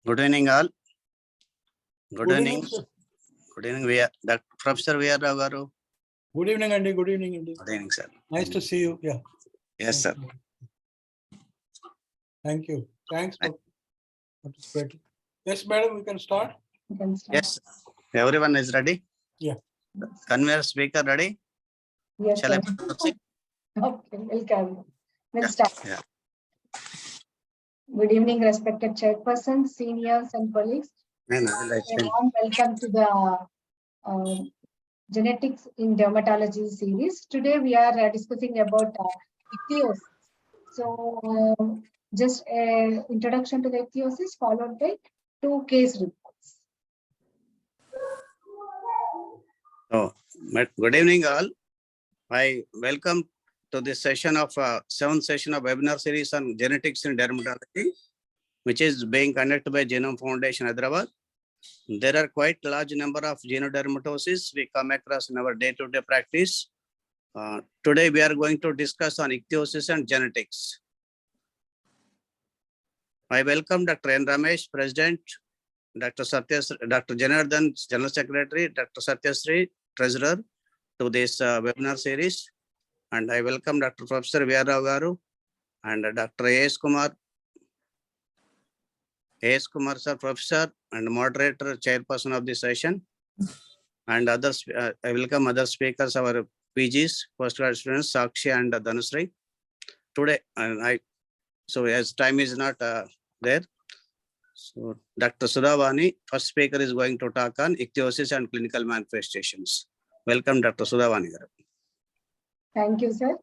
Good evening, all. Good Good evening. evening, sir. Good evening. We are Dr. Professor V.R. Rao garu. Good evening, Andy. Good evening, Andy. Good evening, sir. Nice to see you. Yeah. Yes, sir. Thank you. Thanks for participating. Yes, madam, we can start. Yes. Everyone is ready? Yeah. Convener speaker ready? Yes, Shall I sir. proceed? Okay, welcome. We'll Yeah. start. Yeah. Good evening, respected chairpersons, seniors, and colleagues. No, no, let's A finish. warm welcome to the Genetics in Dermatology series. Today we are discussing about ichthyosis. So, just an introduction to the ichthyosis followed by 2 case reports. So, good evening, all. I welcome to this session of 7th session of webinar series on genetics in dermatology, which is being conducted by Genome Foundation, Hyderabad. There are quite large number of genodermatosis we come across in our day-to-day practice. Today we are going to discuss on ichthyosis and genetics. I welcome Dr. N. Ramesh, President, Dr. Janardhan, General Secretary, Dr. Satyasri, Treasurer, to this webinar series. And I welcome Dr. Professor V.R. Rao garu and Dr. A.S. Kumar. A.S. Kumar, sir, Professor and Moderator, Chairperson of this session. And others, I welcome other speakers, our PGs, postgraduate students, Sakshi and Dhanusri. Today, so as time is not there, so Dr. Sudhavani, first speaker, is going to talk on ichthyosis and clinical manifestations. Welcome, Dr. Sudhavani. Thank you, sir.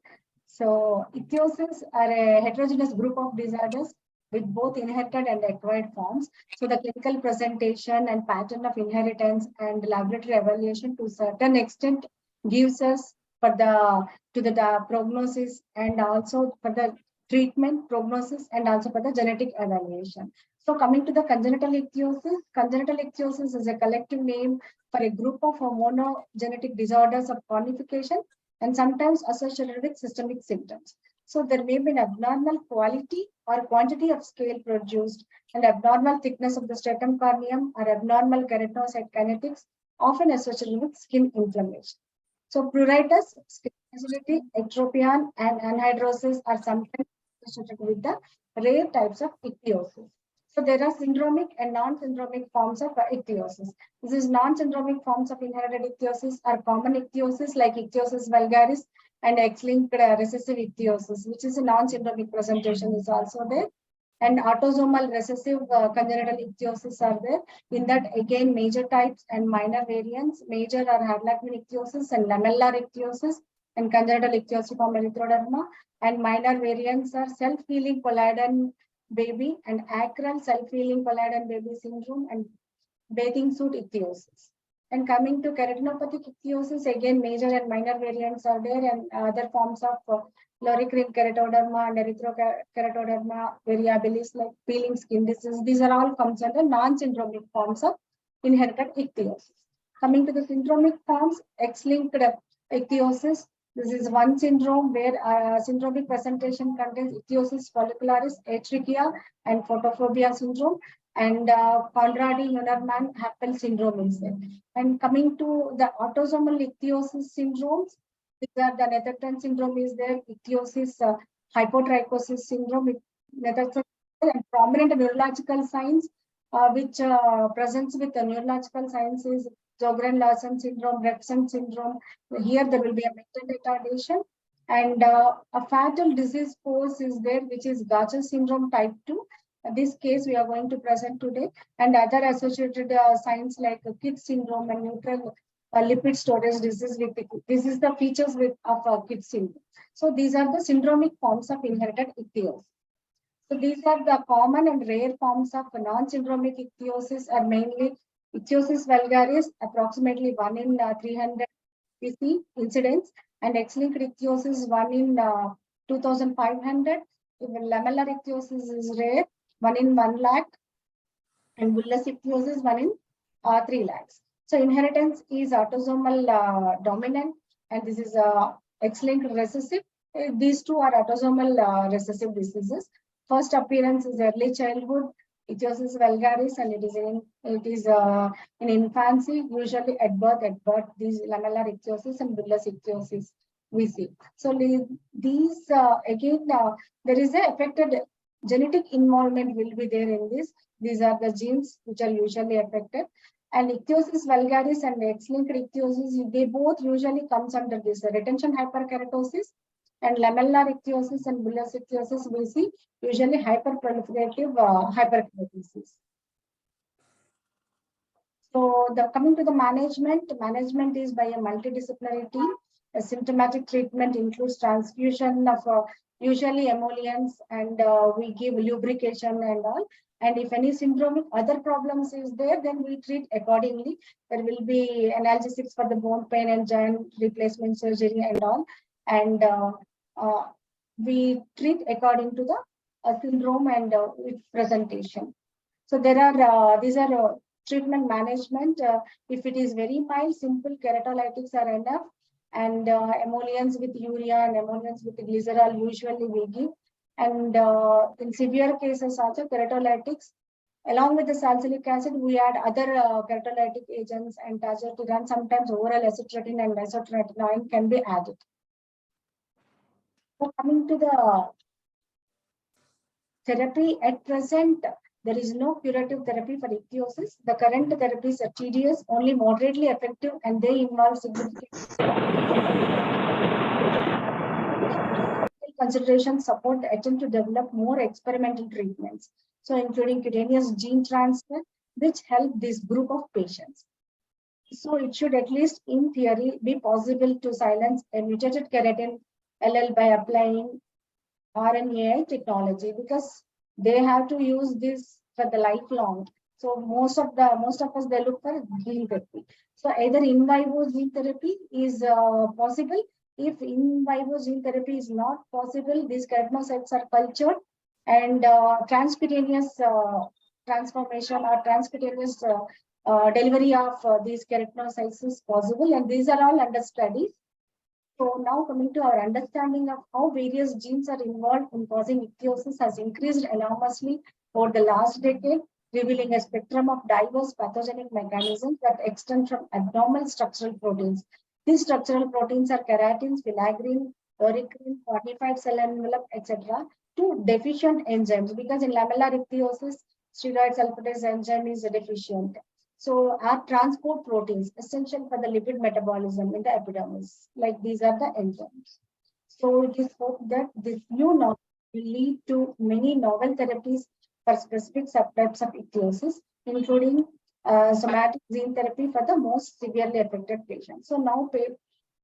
So, ichthyosis are a heterogeneous group of disorders with both inherited and acquired forms. So, the clinical presentation and pattern of inheritance and laboratory evaluation to a certain extent gives us for the prognosis and also for the treatment prognosis and also for the genetic evaluation. So, coming to the congenital ichthyosis is a collective name for a group of monogenetic disorders of cornification and sometimes associated with systemic symptoms. So there may be an abnormal quality or quantity of scale produced and abnormal thickness of the stratum corneum or abnormal keratinocyte kinetics, often associated with skin inflammation. So pruritus, skin sensitivity, ectropion, and anhidrosis are sometimes associated with the rare types of ichthyosis. So there are syndromic and non-syndromic forms of ichthyosis. These non-syndromic forms of inherited ichthyosis are common ichthyosis like ichthyosis vulgaris and X-linked recessive ichthyosis, which is a non-syndromic presentation is also there. And autosomal recessive congenital ichthyosis are there. In that, again, major types and minor variants. Major are Harlequin ichthyosis and lamellar ichthyosis and congenital ichthyosiform erythroderma. And minor variants are self-healing collagen baby and acral self-healing collagen baby syndrome and bathing suit ichthyosis. And coming to keratopathic ichthyosis, again, major and minor variants are there, and other forms of loricrine keratoderma and erythrokeratoderma variabilis like peeling skin disease. These are all comes under non-syndromic forms of inherited ichthyosis. Coming to the syndromic forms, X-linked ichthyosis. This is one syndrome where syndromic presentation contains ichthyosis follicularis, atrichia, and photophobia syndrome, and Conradi-Neumann-Happel syndrome is there. And coming to the autosomal ichthyosis syndromes, these are the Netherton syndrome is there, ichthyosis hypotrichosis syndrome, Netherton, and prominent neurological signs which presents with the neurological signs is Sjogren-Larsen syndrome, Repson syndrome. Here there will be a mental retardation. And a fatal disease course is there, which is Gaucher syndrome type 2. This case we are going to present today, and other associated signs like KIT syndrome and neutral lipid storage disease. This is the features of KIT syndrome. So these are the syndromic forms of inherited ichthyosis. So these are the common and rare forms of non-syndromic ichthyosis are mainly ichthyosis vulgaris, approximately 1 in 300 PC incidence, and X-linked ichthyosis 1 in 2,500. Even lamellar ichthyosis is rare, 1 in 1 lakh, and bullous ichthyosis 1 in 3 lakhs. So inheritance is autosomal dominant, and this is X-linked recessive. These two are autosomal recessive diseases. First appearance is early childhood, ichthyosis vulgaris, and it is in infancy, usually at birth, these lamellar ichthyosis and bullous ichthyosis we see. So these again, there is a affected genetic involvement will be there in this. These are the genes which are usually affected. And ichthyosis vulgaris and X-linked ichthyosis, they both usually comes under this retention hyperkeratosis, and lamellar ichthyosis and bullous ichthyosis we see usually hyperproliferative hyperkeratosis. So coming to the management is by a multidisciplinary team. A symptomatic treatment includes transfusion of usually emollients, and we give lubrication and all. And if any syndromic other problems is there, then we treat accordingly. There will be analgesics for the bone pain and joint replacement surgery and all. And we treat according to the syndrome and its presentation. So there are these are treatment management. If it is very mild, simple keratolytics are enough, and emollients with urea and emollients with glycerol usually we give. And in severe cases also keratolytics, along with the salicylic acid, we add other keratolytic agents and tazobactam. Sometimes oral acetretin and isotretinoin can be added. So coming to the therapy at present, there is no curative therapy for ichthyosis. The current therapies are tedious, only moderately effective, and they involve significant considerations support the attempt to develop more experimental treatments. So including cutaneous gene transfer, which help this group of patients. So it should at least in theory be possible to silence a mutated keratin allele by applying RNAi technology, because they have to use this for the lifelong. So most of us they look for gene therapy. So either in vivo gene therapy is possible. If in vivo gene therapy is not possible, these keratinocytes are cultured, and transcutaneous transformation or transcutaneous delivery of these keratinocytes is possible, and these are all under studies. So now coming to our understanding of how various genes are involved in causing ichthyosis has increased enormously over the last decade, revealing a spectrum of diverse pathogenic mechanisms that extend from abnormal structural proteins. These structural proteins are keratins, filaggrin, uricrin, fortified cell envelope, etc., to deficient enzymes, because in lamellar ichthyosis, steroid sulfatase enzyme is deficient. So are transport proteins essential for the lipid metabolism in the epidermis? Like these are the enzymes. So it is hoped that this new knowledge will lead to many novel therapies for specific subtypes of ichthyosis, including somatic gene therapy for the most severely affected patients. So now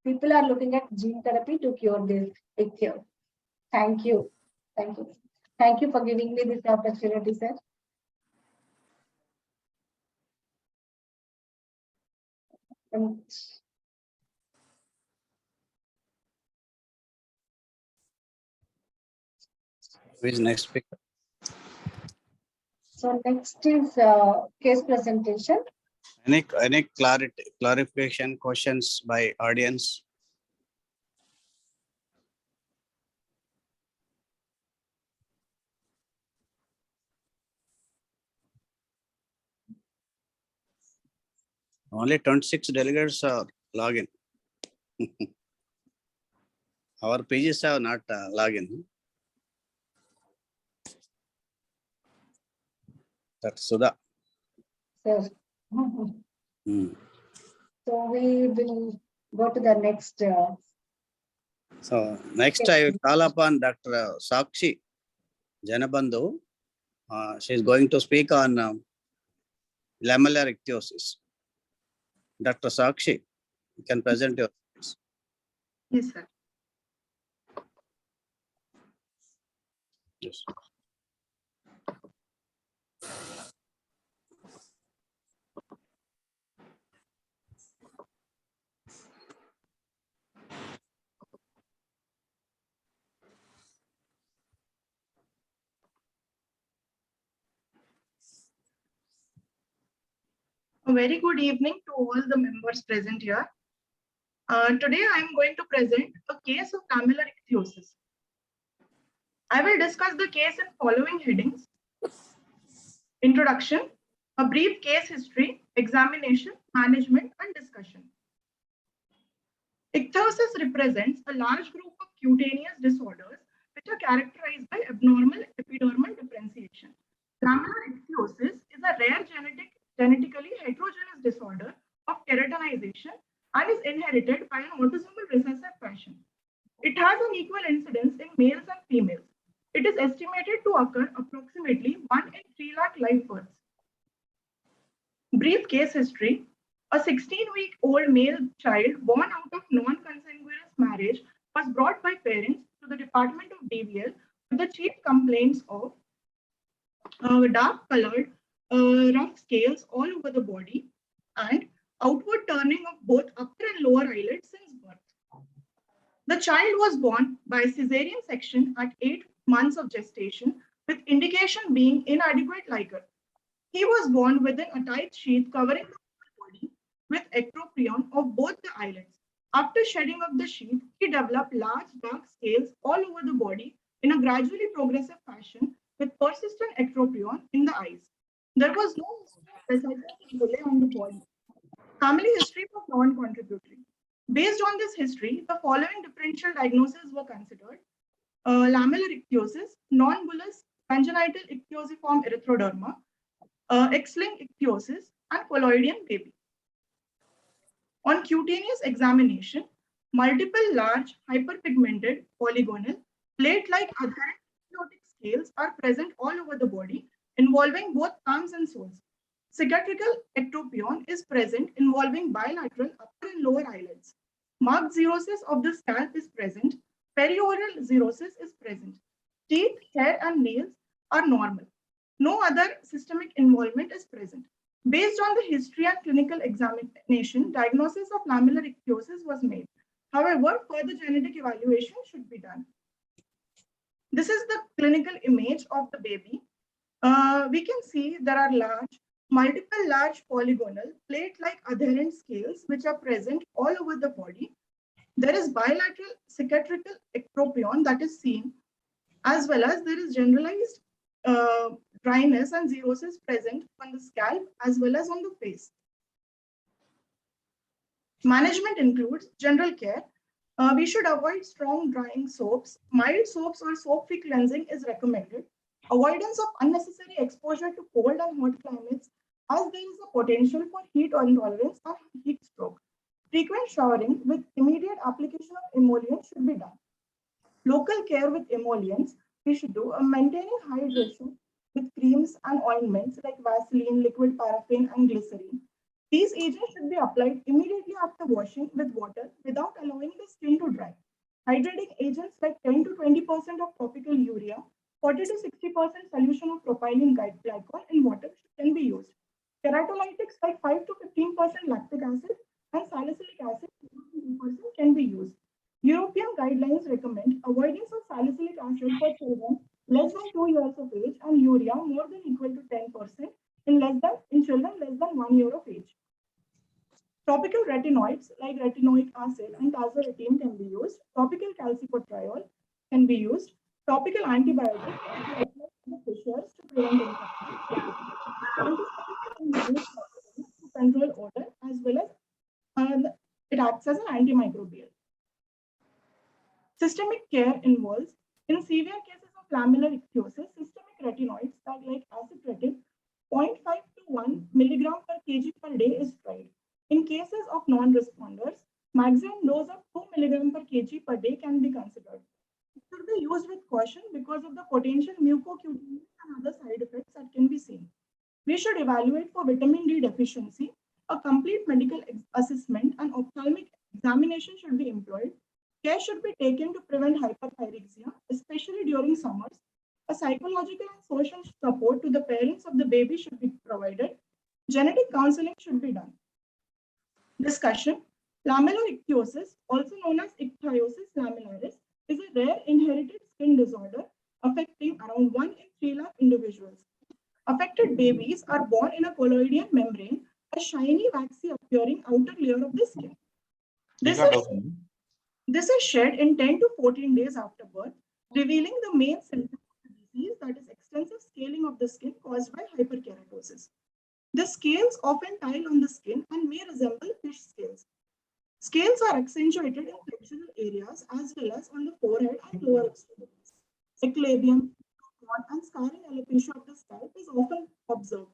people are looking at gene therapy to cure this ichthyosis. Thank you. Thank you. Thank you for giving me this opportunity, sir. Who is next speaker? So next is case presentation. Any clarification questions by audience? Only 26 delegates are login. Our pages have not login. That's Sudha. Sir. So we will go to the next. So next I will call upon Dr. Sakshi Janabandhu. She is going to speak on lamellar ichthyosis. Dr. Sakshi, you can present your. Yes, sir. Yes. A very good evening to all the members present here. Today I am going to present a case of lamellar ichthyosis. I will discuss the case in following headings. Introduction, a brief case history, examination, management, and discussion. Ichthyosis represents a large group of cutaneous disorders which are characterized by abnormal epidermal differentiation. Lamellar ichthyosis is a rare genetically heterogeneous disorder of keratinization and is inherited by an autosomal recessive fashion. It has an equal incidence in males and females. It is estimated to occur approximately 1 in 3 lakh live births. Brief case history. A 16-week-old male child born out of non-consanguineous marriage was brought by parents to the Department of DVL with the chief complaints of dark-colored, rough scales all over the body and outward turning of both upper and lower eyelids since birth. The child was born by cesarean section at 8 months of gestation, with indication being inadequate liquor. He was born with an tight sheath covering the whole body with ectropion of both the eyelids. After shedding of the sheath, he developed large dark scales all over the body in a gradually progressive fashion with persistent ectropion in the eyes. There was no history of on the body. Family history was non-contributory. Based on this history, the following differential diagnoses were considered. Lamellar ichthyosis, non-bullous congenital ichthyosiform erythroderma, X-linked ichthyosis, and colloidal baby. On cutaneous examination, multiple large hyperpigmented polygonal plate-like adherent ichthyotic scales are present all over the body, involving both palms and soles. Cicatricial ectropion is present, involving bilateral upper and lower eyelids. Marked xerosis of the scalp is present. Perioral xerosis is present. Teeth, hair, and nails are normal. No other systemic involvement is present. Based on the history and clinical examination, diagnosis of lamellar ichthyosis was made. However, further genetic evaluation should be done. This is the clinical image of the baby. We can see there are multiple large polygonal plate-like adherent scales which are present all over the body. There is bilateral cicatricial ectropion that is seen, as well as there is generalized dryness and xerosis present on the scalp as well as on the face. Management includes general care. We should avoid strong drying soaps. Mild soaps or soap-free cleansing is recommended. Avoidance of unnecessary exposure to cold and hot climates, as there is a potential for heat intolerance and heat stroke. Frequent showering with immediate application of emollient should be done. Local care with emollients, we should do maintaining hydration with creams and ointments like Vaseline, liquid paraffin, and glycerin. These agents should be applied immediately after washing with water without allowing the skin to dry. Hydrating agents like 10 to 20% of topical urea, 40 to 60% solution of propylene glycol in water can be used. Keratolytics like 5 to 15% lactic acid and salicylic acid can be used. European guidelines recommend avoidance of salicylic acid for children less than 2 years of age and urea more than equal to 10% in children less than 1 year of age. Topical retinoids like retinoic acid and tazolidine can be used. Topical calcipotriol can be used. Topical antibiotics the fissures to prevent infection. Antiseptics can be used to control odor as well as it acts as an antimicrobial. Systemic care involves, in severe cases of lamellar ichthyosis, systemic retinoids that like acitretin, 0.5 to 1 milligram per kg per day is tried. In cases of non-responders, maximum dose of 2 milligram per kg per day can be considered. It should be used with caution because of the potential mucocutaneous and other side effects that can be seen. We should evaluate for vitamin D deficiency. A complete medical assessment and ophthalmic examination should be employed. Care should be taken to prevent hyperpyrexia, especially during summers. A psychological and social support to the parents of the baby should be provided. Genetic counseling should be done. Discussion. Lamellar ichthyosis, also known as ichthyosis lamellaris, is a rare inherited skin disorder affecting around 1 in 3 lakh individuals. Affected babies are born in a colloidal membrane, a shiny, waxy appearing outer layer of the skin. This is shed in 10 to 14 days after birth, revealing the main symptom of the disease, that is extensive skin scaling of the skin caused by hyperkeratosis. The scales often tile on the skin and may resemble fish scales. Scales are accentuated in flexural areas as well as on the forehead and lower extremities. Eclabium, and scarring alopecia of the scalp is often observed.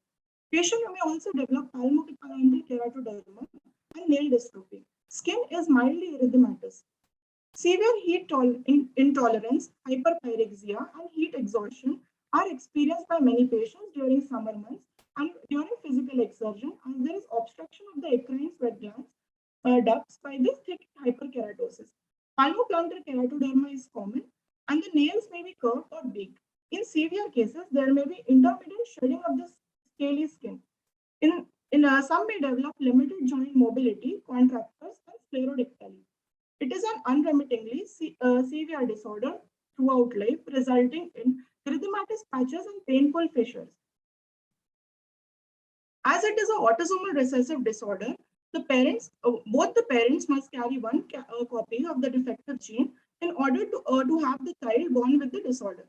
Patient may also develop palmopigmental keratoderma and nail dystrophy. Skin is mildly erythematous. Severe heat intolerance, hyperpyrexia, and heat exhaustion are experienced by many patients during summer months and during physical exertion, as there is obstruction of the eccrine sweat glands ducts by this thick hyperkeratosis. Palmoplantar keratoderma is common, and the nails may be curved or beaked. In severe cases, there may be intermittent shedding of the scaly skin. Some may develop limited joint mobility, contractures, and sclerodactyly. It is an unremittingly severe disorder throughout life, resulting in erythematous patches and painful fissures. As it is an autosomal recessive disorder, both the parents must carry one copy of the defective gene in order to have the child born with the disorder.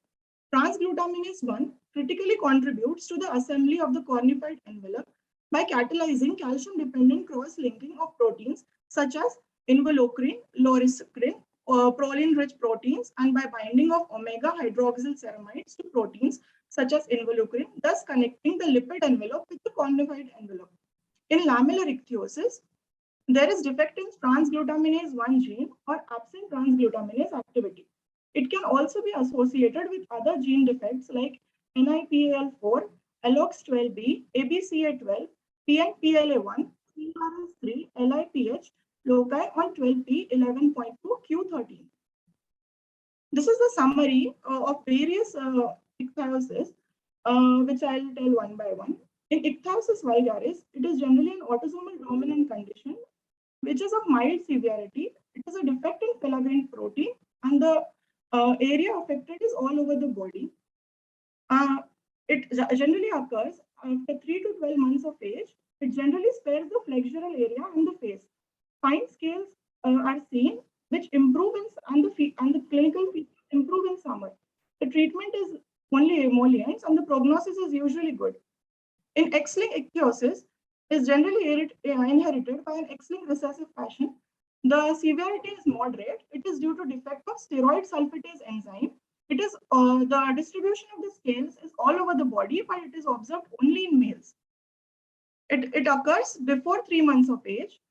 Transglutaminase 1 critically contributes to the assembly of the cornified envelope by catalyzing calcium-dependent cross-linking of proteins such as involucrin, lauriskrin, proline-rich proteins, and by binding of omega hydroxyl ceramides to proteins such as involucrin, thus connecting the lipid envelope with the cornified envelope. In lamellar ichthyosis, there is defect in transglutaminase 1 gene or absent transglutaminase activity. It can also be associated with other gene defects like NIPAL4, LOX12B, ABCA12, PNPLA1, CRS3, LIPH, loci on 12p11.2 Q13. This is the summary of various ichthyosis, which I'll tell one by one. In ichthyosis vulgaris, it is generally an autosomal dominant condition, which is of mild severity. It is a defect in filaggrin protein, and the area affected is all over the body. It generally occurs after 3 to 12 months of age. It generally spares the flexural area and the face. Fine scales are seen, which improve and the clinical features improve in summer. The treatment is only emollients, and the prognosis is usually good. In X-linked ichthyosis, is generally inherited by an X-linked recessive fashion. The severity is moderate. It is due to defect of steroid sulfatase enzyme. It is the distribution of the scales is all over the body, but it is observed only in males. It occurs before 3 months of age.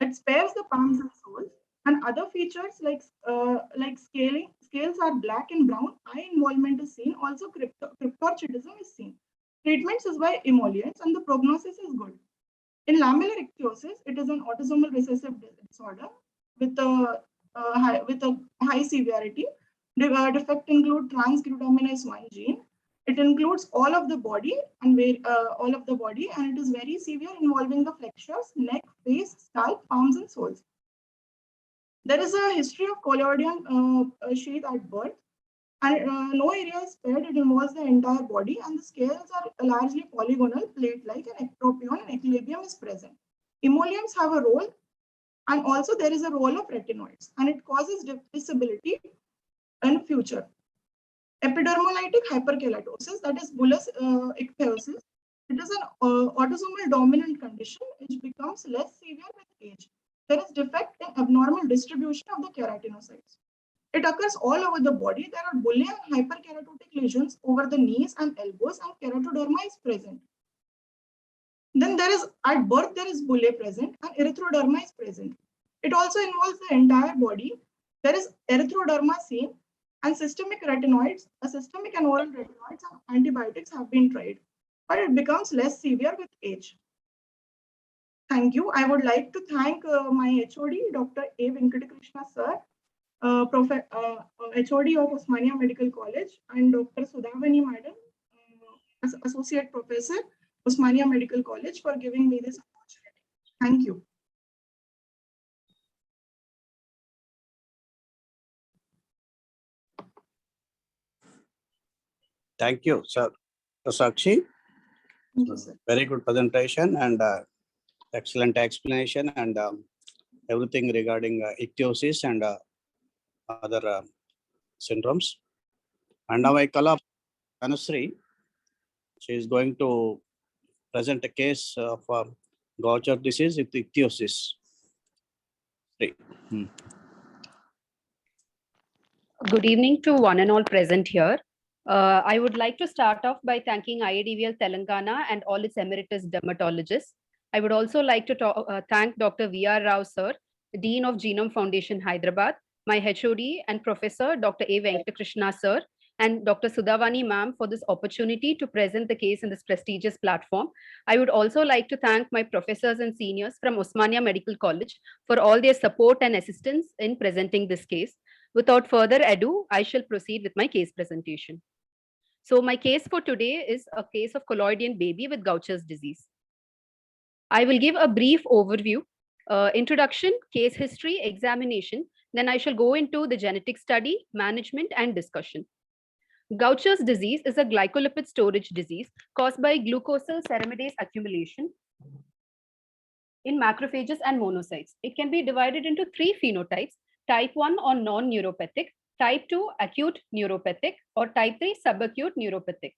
It spares the palms and soles, and other features like scaling. Scales are black and brown. Eye involvement is seen. Also, cryptorchidism is seen. Treatments is by emollients, and the prognosis is good. In lamellar ichthyosis, it is an autosomal recessive disorder with a high severity. The defect include transglutaminase 1 gene. It includes all of the body, and it is very severe, involving the flexures, neck, face, scalp, palms, and soles. There is a history of collodion sheath at birth, and no area is spared. It involves the entire body, and the scales are largely polygonal, plate-like, and ectropion and eclabium is present. Emollients have a role, and also there is a role of retinoids, and it causes disability in future. Epidermolytic hyperkeratosis, that is bullous ichthyosis, it is an autosomal dominant condition which becomes less severe with age. There is defect in abnormal distribution of the keratinocytes. It occurs all over the body. There are bullae and hyperkeratotic lesions over the knees and elbows, and keratoderma is present. Then at birth, there is bullae present and erythroderma is present. It also involves the entire body. There is erythroderma seen, and systemic retinoids, systemic and oral retinoids and antibiotics have been tried, but it becomes less severe with age. Thank you. I would like to thank my HOD, Dr. A. Venkatakrishna sir, HOD of Osmania Medical College, and Dr. Sudhavani madam, Associate Professor, Osmania Medical College, for giving me this opportunity. Thank you. Thank you, sir. Sakshi. Thank you, sir. Very good presentation and excellent explanation, and everything regarding ichthyosis and other syndromes. And now I call up Anusri She is going to present a case of Gaucher disease with ichthyosis. Good evening to one and all present here. I would like to start off by thanking IADVL Telangana and all its emeritus dermatologists. I would also like to thank Dr. V.R. Rao sir, Dean of Genome Foundation, Hyderabad, my HOD and Professor Dr. A. Venkatakrishna sir, and Dr. Sudhavani ma'am for this opportunity to present the case in this prestigious platform. I would also like to thank my professors and seniors from Osmania Medical College for all their support and assistance in presenting this case. Without further ado, I shall proceed with my case presentation. So my case for today is a case of colloidal baby with Gaucher's disease. I will give a brief overview, introduction, case history, examination. Then I shall go into the genetic study, management, and discussion. Gaucher's disease is a glycolipid storage disease caused by glucosyl ceramidase accumulation in macrophages and monocytes. It can be divided into 3 phenotypes: type 1 or non-neuropathic, type 2 acute neuropathic, or type 3 subacute neuropathic.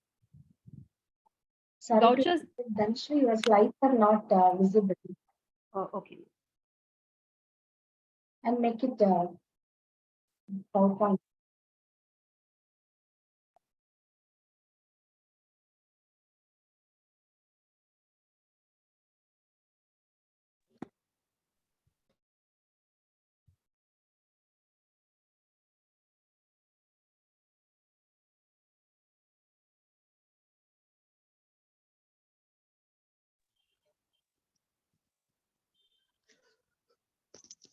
Sorry, Gaucher's, Dhanashree, your slides are not visible. okay. And make it PowerPoint.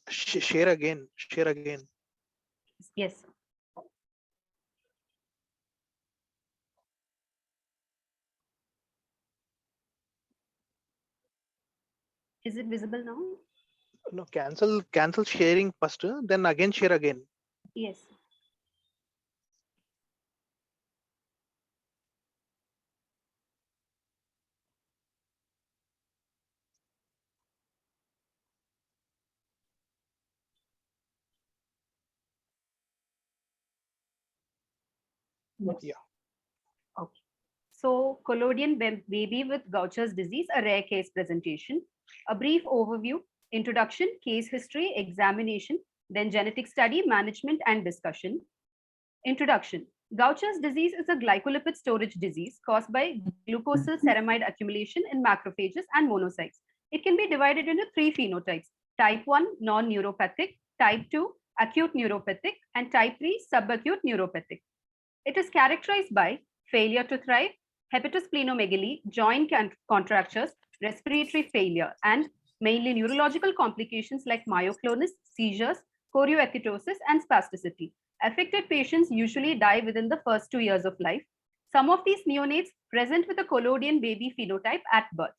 Share again. Share again. Yes. Is it visible now? No, cancel sharing first, then again share again. Yes. Yes. Yeah. Okay. So collodion baby with Gaucher's disease, a rare case presentation. A brief overview, introduction, case history, examination, then genetic study, management, and discussion. Introduction. Gaucher's disease is a glycolipid storage disease caused by glucosyl ceramide accumulation in macrophages and monocytes. It can be divided into 3 phenotypes: type 1 non-neuropathic, type 2 acute neuropathic, and type 3 subacute neuropathic. It is characterized by failure to thrive, hepatosplenomegaly, joint contractures, respiratory failure, and mainly neurological complications like myoclonus, seizures, chorioathetosis, and spasticity. Affected patients usually die within the first 2 years of life. Some of these neonates present with a collodion baby phenotype at birth.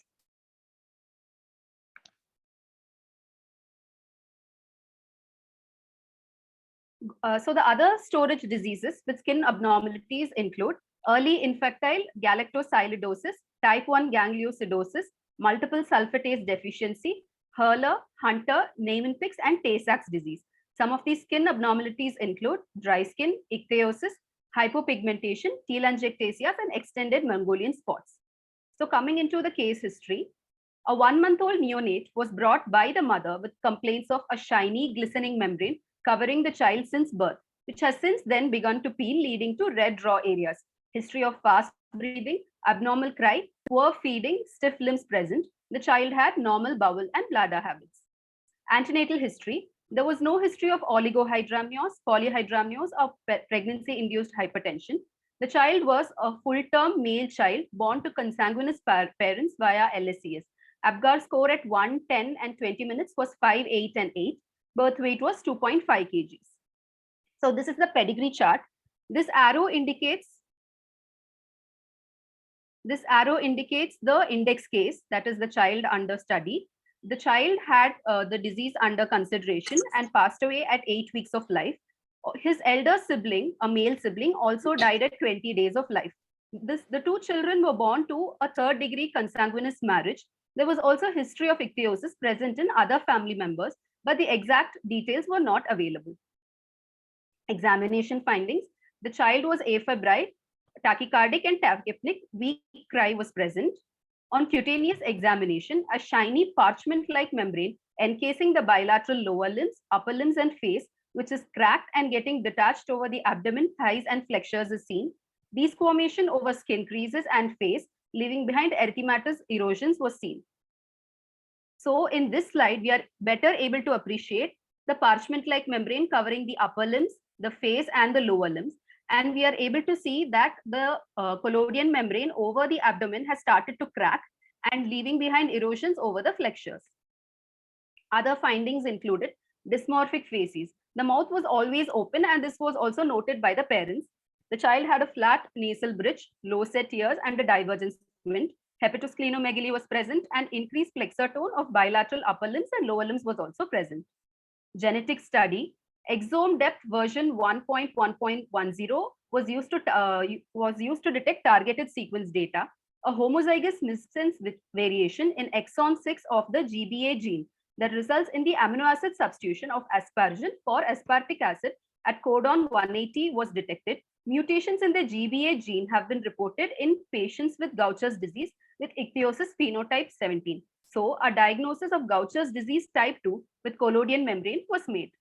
So the other storage diseases with skin abnormalities include early infantile galactosialidosis, type 1 gangliosidosis, multiple sulfatase deficiency, Hurler, Hunter, Niemann-Pick's, and Tay-Sachs disease. Some of these skin abnormalities include dry skin, ichthyosis, hypopigmentation, telangiectasias, and extended Mongolian spots. So coming into the case history, a 1-month-old neonate was brought by the mother with complaints of a shiny, glistening membrane covering the child since birth, which has since then begun to peel, leading to red raw areas. History of fast breathing, abnormal cry, poor feeding, stiff limbs present. The child had normal bowel and bladder habits. Antenatal history. There was no history of oligohydramnios, polyhydramnios, or pregnancy-induced hypertension. The child was a full-term male child born to consanguineous parents via LSCS. Apgar score at 1, 10, and 20 minutes was 5, 8, and 8. Birth weight was 2.5 kgs. So this is the pedigree chart. This arrow indicates the index case, that is the child under study. The child had the disease under consideration and passed away at 8 weeks of life. His elder sibling, a male sibling, also died at 20 days of life. The 2 children were born to a 3rd-degree consanguineous marriage. There was also history of ichthyosis present in other family members, but the exact details were not available. Examination findings. The child was afebrile, tachycardic and tachypneic weak cry was present. On cutaneous examination, a shiny parchment-like membrane encasing the bilateral lower limbs, upper limbs, and face, which is cracked and getting detached over the abdomen, thighs, and flexures is seen. Desquamation over skin creases and face, leaving behind erythematous erosions, was seen. So in this slide, we are better able to appreciate the parchment-like membrane covering the upper limbs, the face, and the lower limbs. And we are able to see that the collodion membrane over the abdomen has started to crack and leaving behind erosions over the flexures. Other findings included dysmorphic faces. The mouth was always open, and this was also noted by the parents. The child had a flat nasal bridge, low set ears, and a divergent squint. Hepatosplenomegaly was present, and increased flexor tone of bilateral upper limbs and lower limbs was also present. Genetic study. Exome depth version 1.1.10 was used to detect targeted sequence data. A homozygous missense variation in exon 6 of the GBA gene that results in the amino acid substitution of asparagine for aspartic acid at codon 180 was detected. Mutations in the GBA gene have been reported in patients with Gaucher's disease with ichthyosis phenotype 17. So a diagnosis of Gaucher's disease type 2 with collodion membrane was made.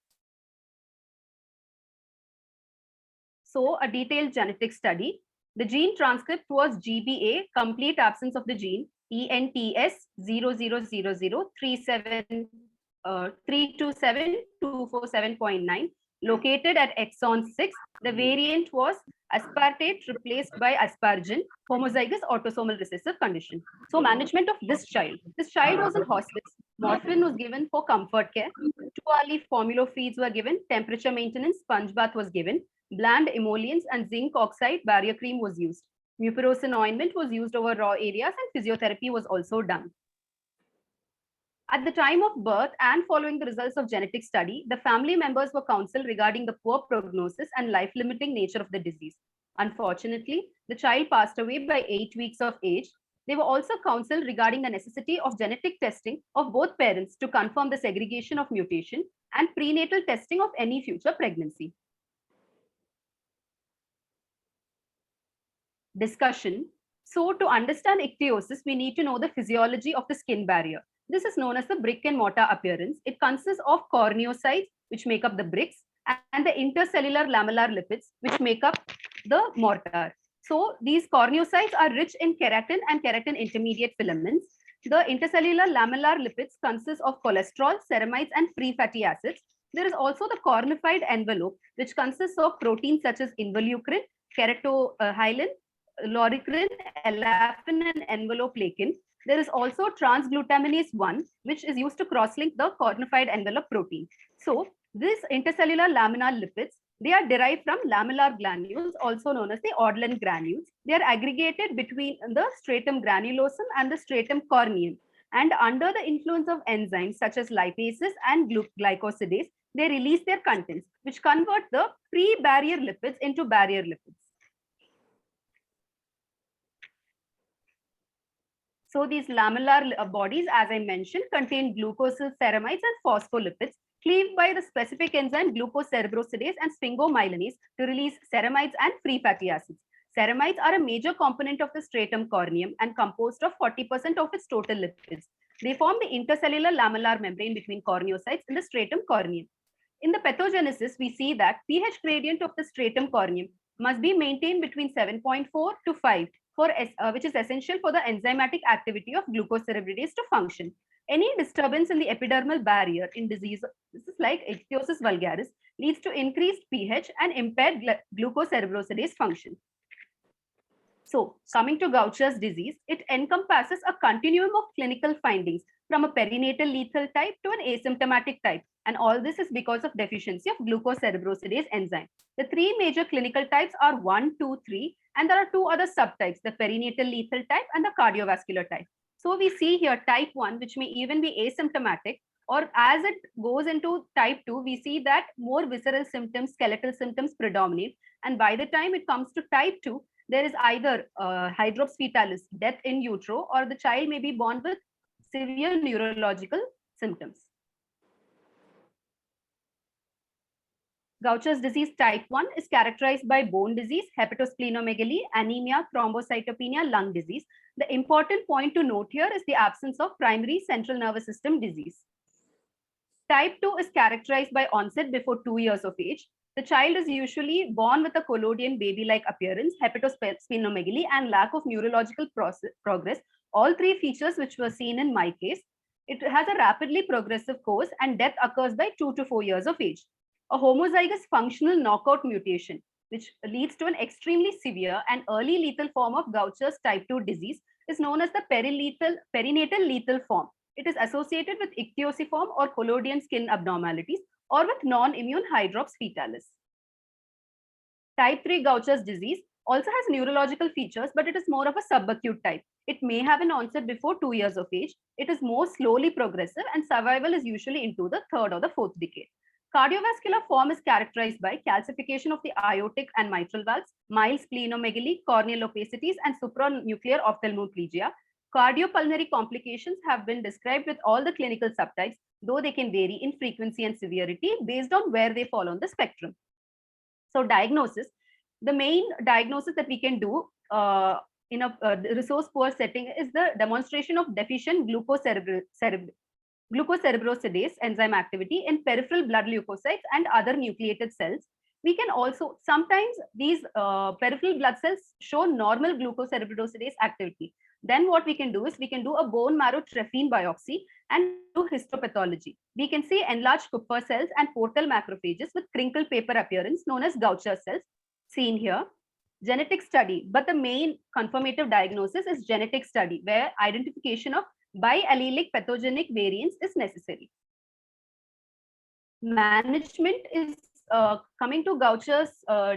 So a detailed genetic study. The gene transcript was GBA, complete absence of the gene, ENTS 327.9, located at exon 6. The variant was aspartate replaced by asparagine, homozygous autosomal recessive condition. So management of this child. This child was in hospice. Morphine was given for comfort care. 2 hourly formula feeds were given. Temperature maintenance, sponge bath was given. Bland emollients and zinc oxide barrier cream was used. Mupirocin ointment was used over raw areas and physiotherapy was also done. At the time of birth and following the results of genetic study, the family members were counseled regarding the poor prognosis and life-limiting nature of the disease. Unfortunately, the child passed away by 8 weeks of age. They were also counseled regarding the necessity of genetic testing of both parents to confirm the segregation of mutation and prenatal testing of any future pregnancy. Discussion. So to understand ichthyosis, we need to know the physiology of the skin barrier. This is known as the brick and mortar appearance. It consists of corneocytes, which make up the bricks, and the intercellular lamellar lipids, which make up the mortar. So these corneocytes are rich in keratin and keratin intermediate filaments. The intercellular lamellar lipids consist of cholesterol, ceramides, and free fatty acids. There is also the cornified envelope, which consists of proteins such as involucrin, keratohyalin, loricrin, elafin, and envelope-lakin. There is also transglutaminase 1, which is used to cross-link the cornified envelope protein. So these intercellular laminar lipids, they are derived from lamellar granules, also known as the Odlin granules. They are aggregated between the stratum granulosum and the stratum corneum. And under the influence of enzymes such as lipases and glycosidase, they release their contents, which convert the pre-barrier lipids into barrier lipids. So these lamellar bodies, as I mentioned, contain glucoses, ceramides, and phospholipids cleaved by the specific enzyme glucocerebrosidase and sphingomyelinase to release ceramides and free fatty acids. Ceramides are a major component of the stratum corneum and composed of 40% of its total lipids. They form the intercellular lamellar membrane between corneocytes in the stratum corneum. In the pathogenesis, we see that pH gradient of the stratum corneum must be maintained between 7.4 to 5, which is essential for the enzymatic activity of glucocerebrosidase to function. Any disturbance in the epidermal barrier in disease, this is like ichthyosis vulgaris, leads to increased pH and impaired glucocerebrosidase function. So coming to Gaucher's disease, it encompasses a continuum of clinical findings from a perinatal lethal type to an asymptomatic type. And all this is because of deficiency of glucocerebrosidase enzyme. The 3 major clinical types are 1, 2, 3, and there are 2 other subtypes, the perinatal lethal type and the cardiovascular type. So we see here type 1, which may even be asymptomatic, or as it goes into type 2, we see that more visceral symptoms, skeletal symptoms predominate. And by the time it comes to type 2, there is either hydrops fetalis, death in utero, or the child may be born with severe neurological symptoms. Gaucher's disease type 1 is characterized by bone disease, hepatosplenomegaly, anemia, thrombocytopenia, lung disease. The important point to note here is the absence of primary central nervous system disease. Type 2 is characterized by onset before 2 years of age. The child is usually born with a collodion baby-like appearance, hepatosplenomegaly, and lack of neurological progress, all three features which were seen in my case. It has a rapidly progressive course and death occurs by 2 to 4 years of age. A homozygous functional knockout mutation, which leads to an extremely severe and early lethal form of Gaucher's type 2 disease, is known as the perinatal lethal form. It is associated with ichthyosiform or collodion skin abnormalities or with non-immune hydrops fetalis. Type 3 Gaucher's disease also has neurological features, but it is more of a subacute type. It may have an onset before 2 years of age. It is more slowly progressive and survival is usually into the 3rd or the 4th decade. Cardiovascular form is characterized by calcification of the aortic and mitral valves, mild splenomegaly, corneal opacities, and supranuclear ophthalmoplegia. Cardiopulmonary complications have been described with all the clinical subtypes, though they can vary in frequency and severity based on where they fall on the spectrum. So diagnosis, the main diagnosis that we can do in a resource poor setting is the demonstration of deficient glucocerebrosidase enzyme activity in peripheral blood leukocytes and other nucleated cells. We can also, sometimes these peripheral blood cells show normal glucocerebrosidase activity. Then what we can do is we can do a bone marrow trephine biopsy and do histopathology. We can see enlarged Kupffer cells and portal macrophages with crinkle paper appearance known as Gaucher cells seen here. Genetic study, but the main confirmative diagnosis is genetic study where identification of biallelic pathogenic variants is necessary. Management is coming to Gaucher's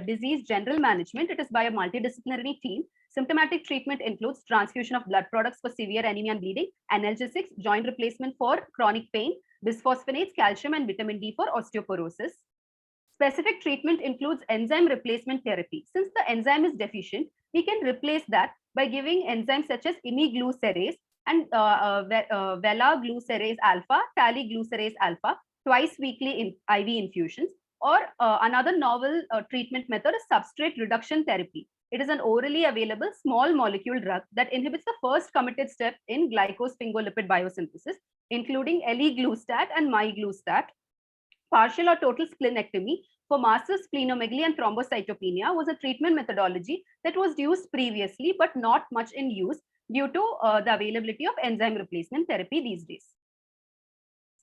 disease general management. It is by a multidisciplinary team. Symptomatic treatment includes transfusion of blood products for severe anemia and bleeding, analgesics, joint replacement for chronic pain, bisphosphonates, calcium, and vitamin D for osteoporosis. Specific treatment includes enzyme replacement therapy. Since the enzyme is deficient, we can replace that by giving enzymes such as imiglucerase and velaglucerase alpha, taliglucerase alpha twice weekly in IV infusions. Or another novel treatment method is substrate reduction therapy. It is an orally available small molecule drug that inhibits the first committed step in glycosphingolipid biosynthesis, including eliglustat and miglustat. Partial or total splenectomy for massive splenomegaly and thrombocytopenia was a treatment methodology that was used previously, but not much in use due to the availability of enzyme replacement therapy these days.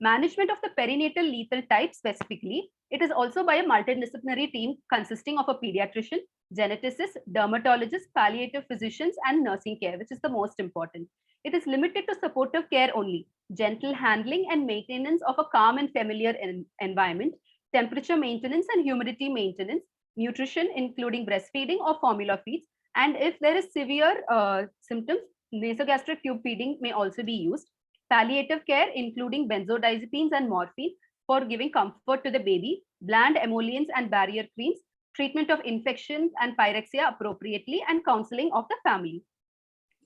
Management of the perinatal lethal type specifically, it is also by a multidisciplinary team consisting of a pediatrician, geneticist, dermatologist, palliative physicians, and nursing care, which is the most important. It is limited to supportive care only, gentle handling and maintenance of a calm and familiar environment, temperature maintenance and humidity maintenance, nutrition including breastfeeding or formula feeds, and if there is severe symptoms, nasogastric tube feeding may also be used. Palliative care including benzodiazepines and morphine for giving comfort to the baby, bland emollients and barrier creams, treatment of infections and pyrexia appropriately, and counseling of the family.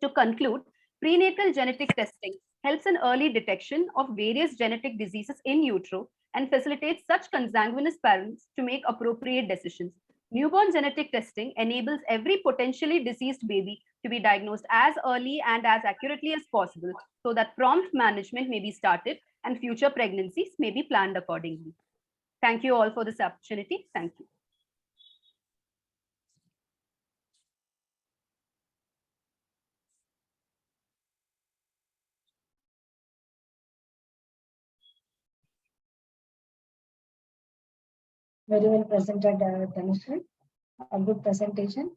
To conclude, prenatal genetic testing helps in early detection of various genetic diseases in utero and facilitates such consanguineous parents to make appropriate decisions. Newborn genetic testing enables every potentially diseased baby to be diagnosed as early and as accurately as possible so that prompt management may be started and future pregnancies may be planned accordingly. Thank you all for this opportunity. Thank you. Very well presented, Tanushree. A good presentation.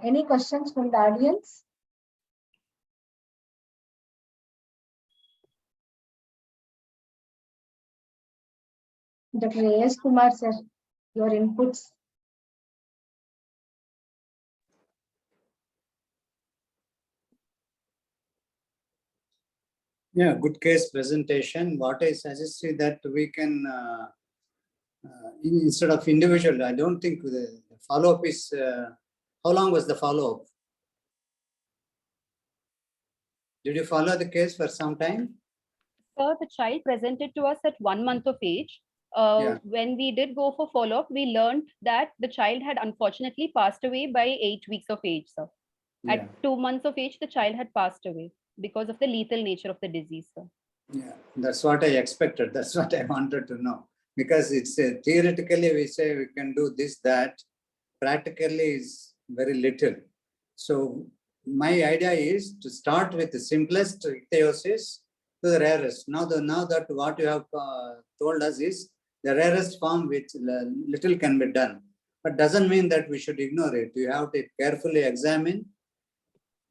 Any questions from the audience? Dr. A.S. Kumar, sir, your inputs. Yeah, good case presentation. What I suggest is that we can, instead of individual, I don't think the follow-up is, how long was the follow-up? Did you follow the case for some time? Sir, the child presented to us at 1 month of age. Yeah. when we did go for follow-up, we learned that the child had unfortunately passed away by 8 weeks of age, sir. Yeah. At 2 months of age, the child had passed away because of the lethal nature of the disease, sir. Yeah, that's what I expected. That's what I wanted to know. Because it's theoretically we say we can do this, that. Practically is very little. So my idea is to start with the simplest ichthyosis to the rarest. Now that what you have told us is the rarest form, which little can be done. But doesn't mean that we should ignore it. You have to carefully examine,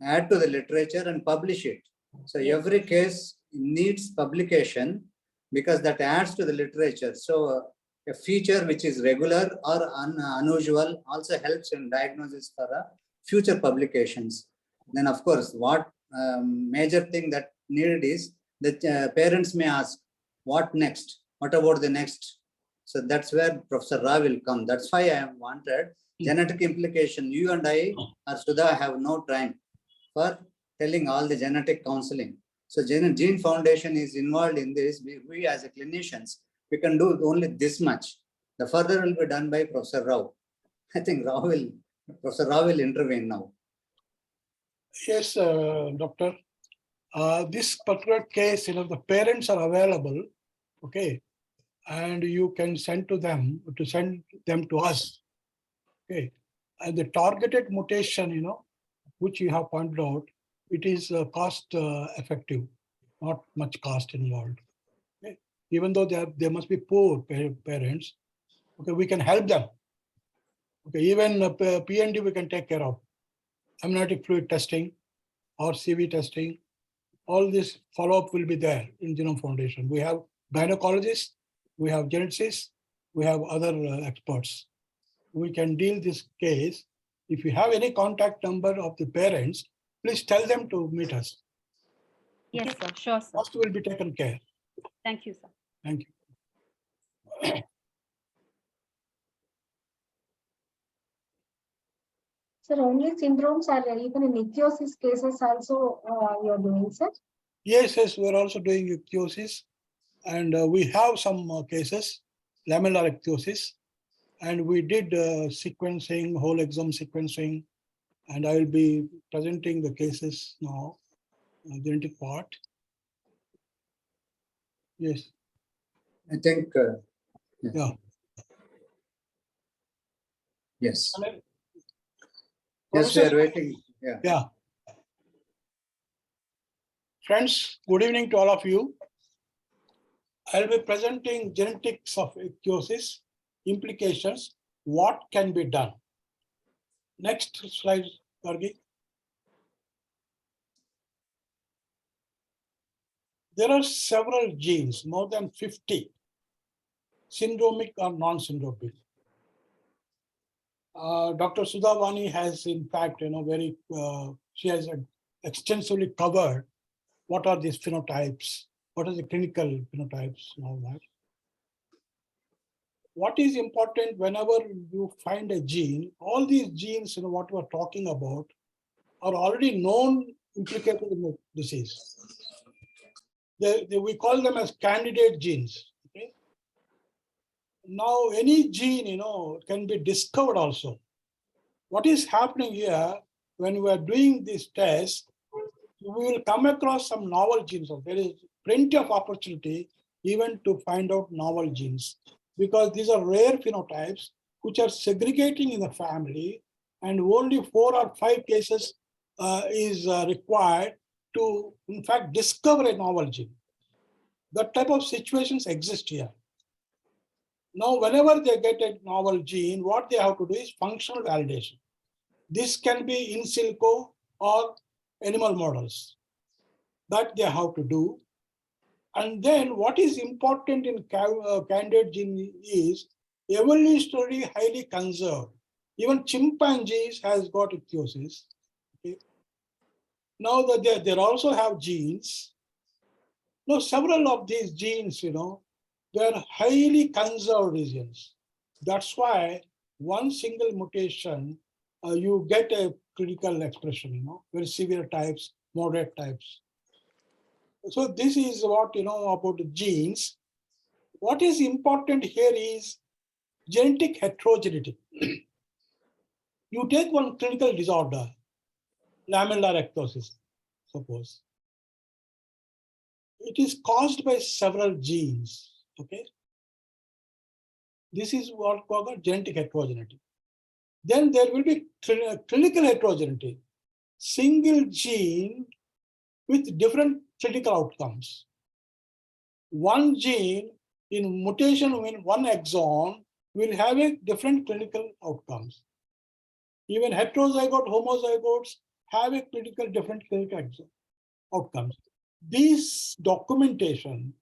add to the literature and publish it. So Yes. every case needs publication because that adds to the literature. So a feature which is regular or unusual also helps in diagnosis for future publications. Then of course, what major thing that needed is that parents may ask, what next? What about the next? So that's where Professor Rao will come. That's why I wanted genetic implication. You and I or Sudha have no time for telling all the genetic counseling. So Gene Foundation is involved in this. We as a clinicians, we can do only this much. The further will be done by Professor Rao. I think Professor Rao will intervene now. Yes, doctor. This particular case, the parents are available, okay, and you can send them to us, okay. And the targeted mutation, which you have pointed out, it is cost effective, not much cost involved. Okay? Even though they must be poor parents, okay, we can help them. Okay, even PND we can take care of. Amniotic fluid testing or CV testing, all this follow-up will be there in Genome Foundation. We have gynecologists, we have geneticists, we have other experts. We can deal this case. If you have any contact number of the parents, please tell them to meet us. Yes, Okay? sir. Sure, sir. Cost will be taken care. Thank you, sir. Thank you. Sir, only syndromes are even in ichthyosis cases also you're doing, sir? Yes, we're also doing ichthyosis, and we have some cases, lamellar ichthyosis, and we did sequencing, whole exome sequencing, and I will be presenting the cases now, genetic part. Yes. I think, Yeah. yes. Yes, Professor, we are waiting. Yeah. yeah. Friends, good evening to all of you. I'll be presenting genetics of ichthyosis, implications, what can be done. Next slide, Gargi. There are several genes, more than 50, syndromic or non-syndromic. Dr. Sudha Vani has, in fact, she has extensively covered what are these phenotypes, what are the clinical phenotypes and all that. What is important whenever you find a gene, all these genes, what we're talking about, are already known implicated in the disease. We call them as candidate genes. Okay? Now, any gene, can be discovered also. What is happening here, when we are doing this test, we will come across some novel genes. There is plenty of opportunity even to find out novel genes, because these are rare phenotypes which are segregating in the family, and only 4 or 5 cases is required to, in fact, discover a novel gene. That type of situations exist here. Now, whenever they get a novel gene, what they have to do is functional validation. This can be in silico or animal models that they have to do. And then what is important in candidate gene is evolutionarily highly conserved. Even chimpanzees has got ichthyosis. Okay. Now that they also have genes. Now several of these genes, they're highly conserved regions. That's why one single mutation, you get a critical expression, very severe types, moderate types. So this is what, about the genes. what is important here is genetic heterogeneity. You take one clinical disorder, lamellar ectosis, suppose. It is caused by several genes, okay? This is what called genetic heterogeneity. Then there will be clinical heterogeneity, single gene with different clinical outcomes. One gene in mutation in one exon will have a different clinical outcomes. Even heterozygote, homozygotes have a different clinical outcomes. This documentation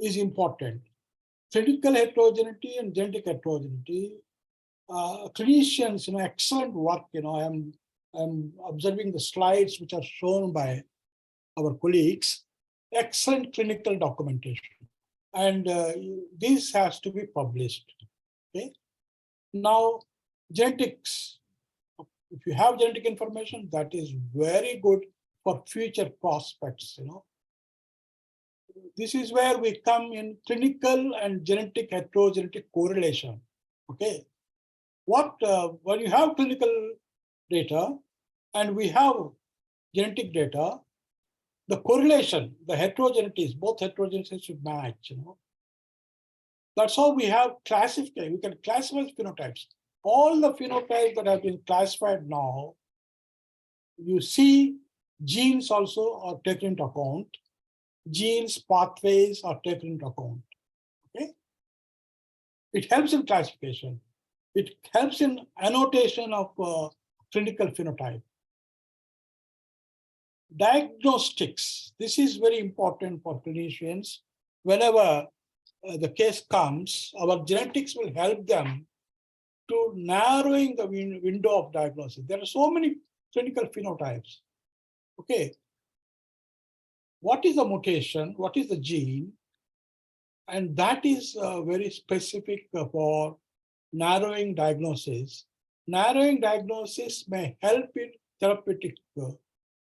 is important. Clinical heterogeneity and genetic heterogeneity. Clinicians, excellent work. I'm observing the slides which are shown by our colleagues. Excellent clinical documentation, and this has to be published. Okay. Now, genetics. If you have genetic information, that is very good for future prospects. This is where we come in clinical and genetic heterogeneity correlation. Okay. When you have clinical data and we have genetic data, the correlation, the heterogeneities, both heterogeneities should match. That's how we have classified. We can classify phenotypes. All the phenotypes that have been classified now, you see genes also are taken into account. Genes, pathways are taken into account. Okay. It helps in classification. It helps in annotation of clinical phenotype. Diagnostics. This is very important for clinicians. Whenever the case comes, our genetics will help them to narrowing the window of diagnosis. There are so many clinical phenotypes. Okay. What is the mutation? What is the gene? And that is very specific for narrowing diagnosis. Narrowing diagnosis may help in therapeutic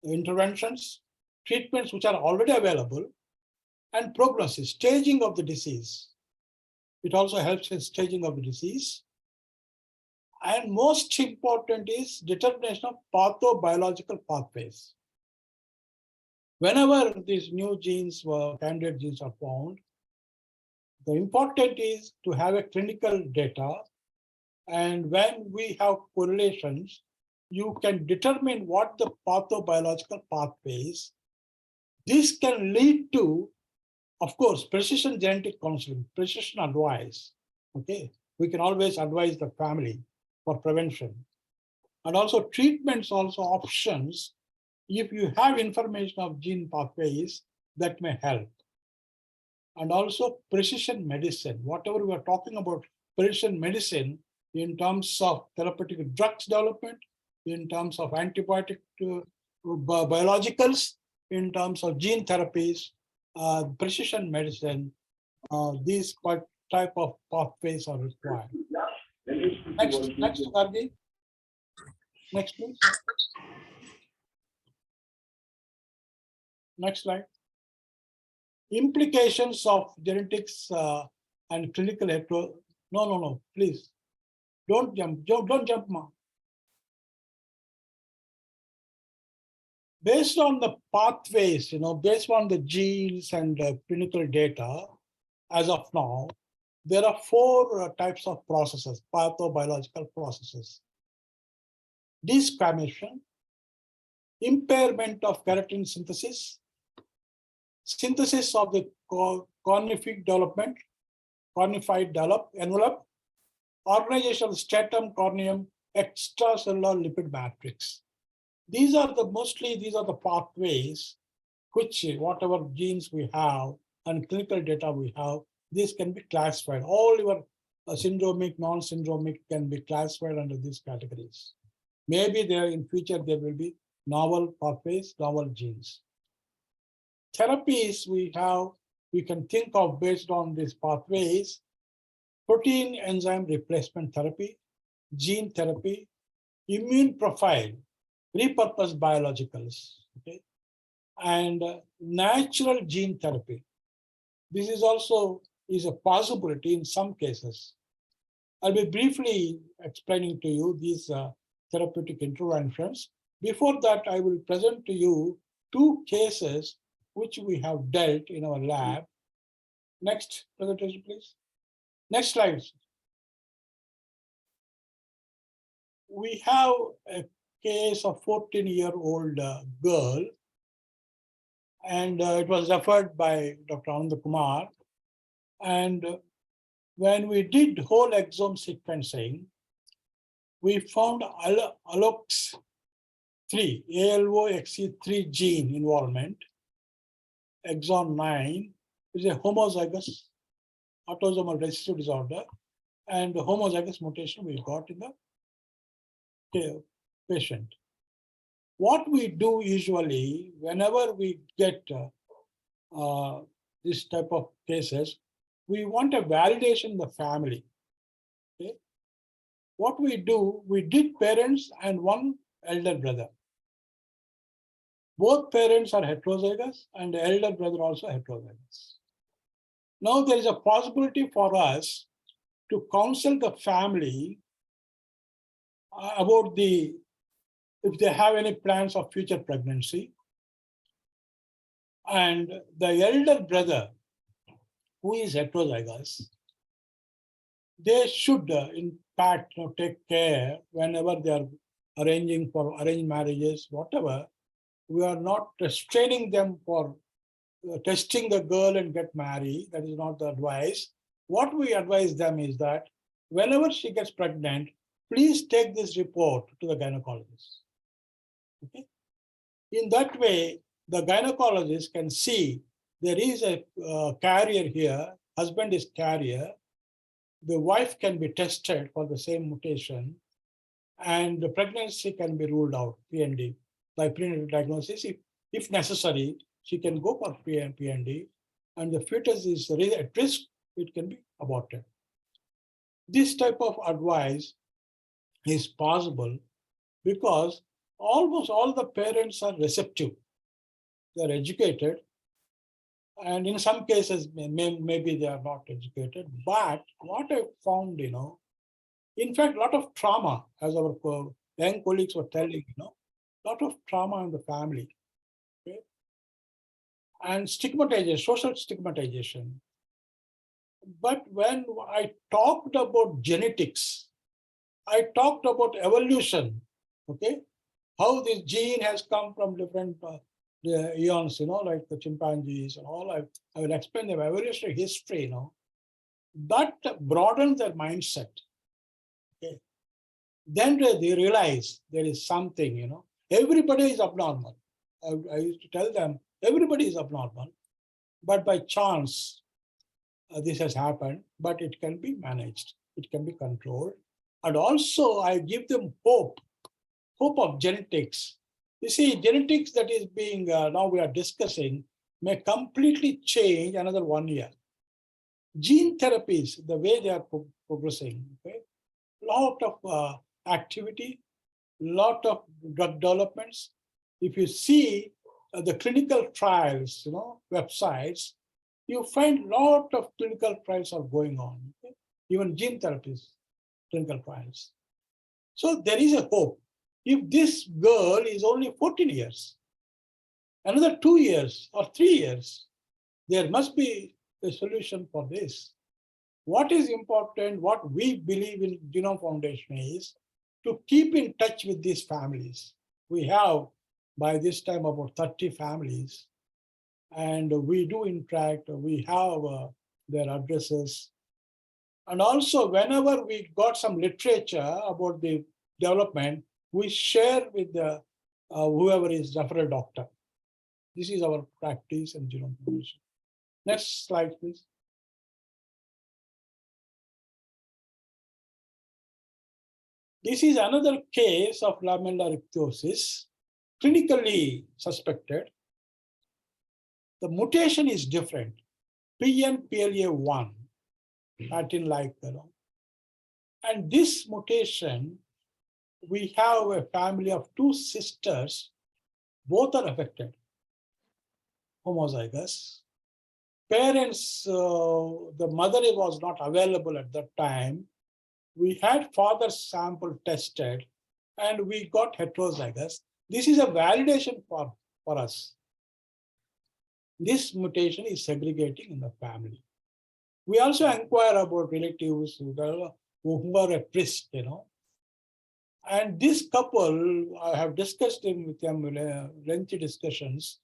interventions, treatments which are already available, and prognosis, staging of the disease. It also helps in staging of the disease. And most important is determination of pathobiological pathways. Whenever these new genes or candidate genes are found, the important is to have a clinical data. And when we have correlations, you can determine what the pathobiological pathways. This can lead to, of course, precision genetic counseling, precision advice. Okay, we can always advise the family for prevention. And also treatments, also options. If you have information of gene pathways, that may help. And also precision medicine, whatever we are talking about, precision medicine in terms of therapeutic drugs development, in terms of antibiotic biologicals, in terms of gene therapies, precision medicine, these type of pathways are required. Next, Gargi. Next, please. Next slide. Implications of genetics and clinical hetero. No, please. Don't jump, Ma. Based on the pathways, based on the genes and clinical data, as of now, there are 4 types of processes, pathobiological processes. Desquamation, impairment of keratin synthesis, synthesis of the cornified envelope, organization of stratum corneum, extracellular lipid matrix. These are the pathways which, whatever genes we have and clinical data we have, this can be classified. All your syndromic, non-syndromic can be classified under these categories. Maybe in future there will be novel pathways, novel genes. Therapies we can think of based on these pathways: protein enzyme replacement therapy, gene therapy, immune profile, repurposed biologicals, okay, and natural gene therapy. This is also is a possibility in some cases. I'll be briefly explaining to you these therapeutic interventions. Before that, I will present to you 2 cases which we have dealt in our lab. Next presentation, please. Next slide. We have a case of 14-year-old girl, and it was referred by Dr. Anand Kumar. And when we did whole exome sequencing, we found ALOX3 gene involvement. Exon 9 is a homozygous autosomal recessive disorder, and the homozygous mutation we got in the patient. What we do usually, whenever we get this type of cases, we want a validation in the family. Okay? What we do, we did parents and one elder brother. Both parents are heterozygous and the elder brother also heterozygous. Now there is a possibility for us to counsel the family about if they have any plans of future pregnancy. And the elder brother, who is heterozygous, they should, in fact, take care whenever they are arranging for arranged marriages, whatever. We are not restraining them for testing the girl and get married. That is not the advice. What we advise them is that whenever she gets pregnant, please take this report to the gynecologist. Okay? In that way, the gynecologist can see there is a carrier here, husband is carrier, the wife can be tested for the same mutation, and the pregnancy can be ruled out, PND, by prenatal diagnosis. If necessary, she can go for PND, and the fetus is at risk, it can be aborted. This type of advice is possible because almost all the parents are receptive. They're educated, and in some cases, maybe they are not educated. But what I found, in fact, a lot of trauma, as our young colleagues were telling, a lot of trauma in the family. Okay? And stigmatization, social stigmatization. But when I talked about genetics, I talked about evolution, okay? How this gene has come from different eons, like the chimpanzees and all. I will explain the evolutionary history, That broadens their mindset. Okay. Then they realize there is something, everybody is abnormal. I used to tell them, everybody is abnormal, but by chance, this has happened, but it can be managed, it can be controlled. And also I give them hope of genetics. You see, genetics that is being, now we are discussing, may completely change another 1 year. Gene therapies, the way they are progressing, okay? Lot of activity, lot of drug developments. If you see the clinical trials, websites, you find lot of clinical trials are going on, okay? Even gene therapies, clinical trials. So there is a hope. If this girl is only 14 years, another 2 years or 3 years, there must be a solution for this. What is important, what we believe in Genome Foundation is to keep in touch with these families. We have, by this time, about 30 families, and we do interact, we have their addresses. And also, whenever we got some literature about the development, we share with the whoever is referral doctor. This is our practice in Genome Foundation. Next slide, please. This is another case of lamellar ichthyosis, clinically suspected. The mutation is different, PNPLA1, Latin-like, and this mutation, we have a family of 2 sisters, both are affected, homozygous. parents, the mother was not available at that time, we had father's sample tested and we got heterozygous. This is a validation for us. This mutation is segregating in the family. We also inquire about relatives who are at risk, And this couple, I have discussed with them lengthy discussions.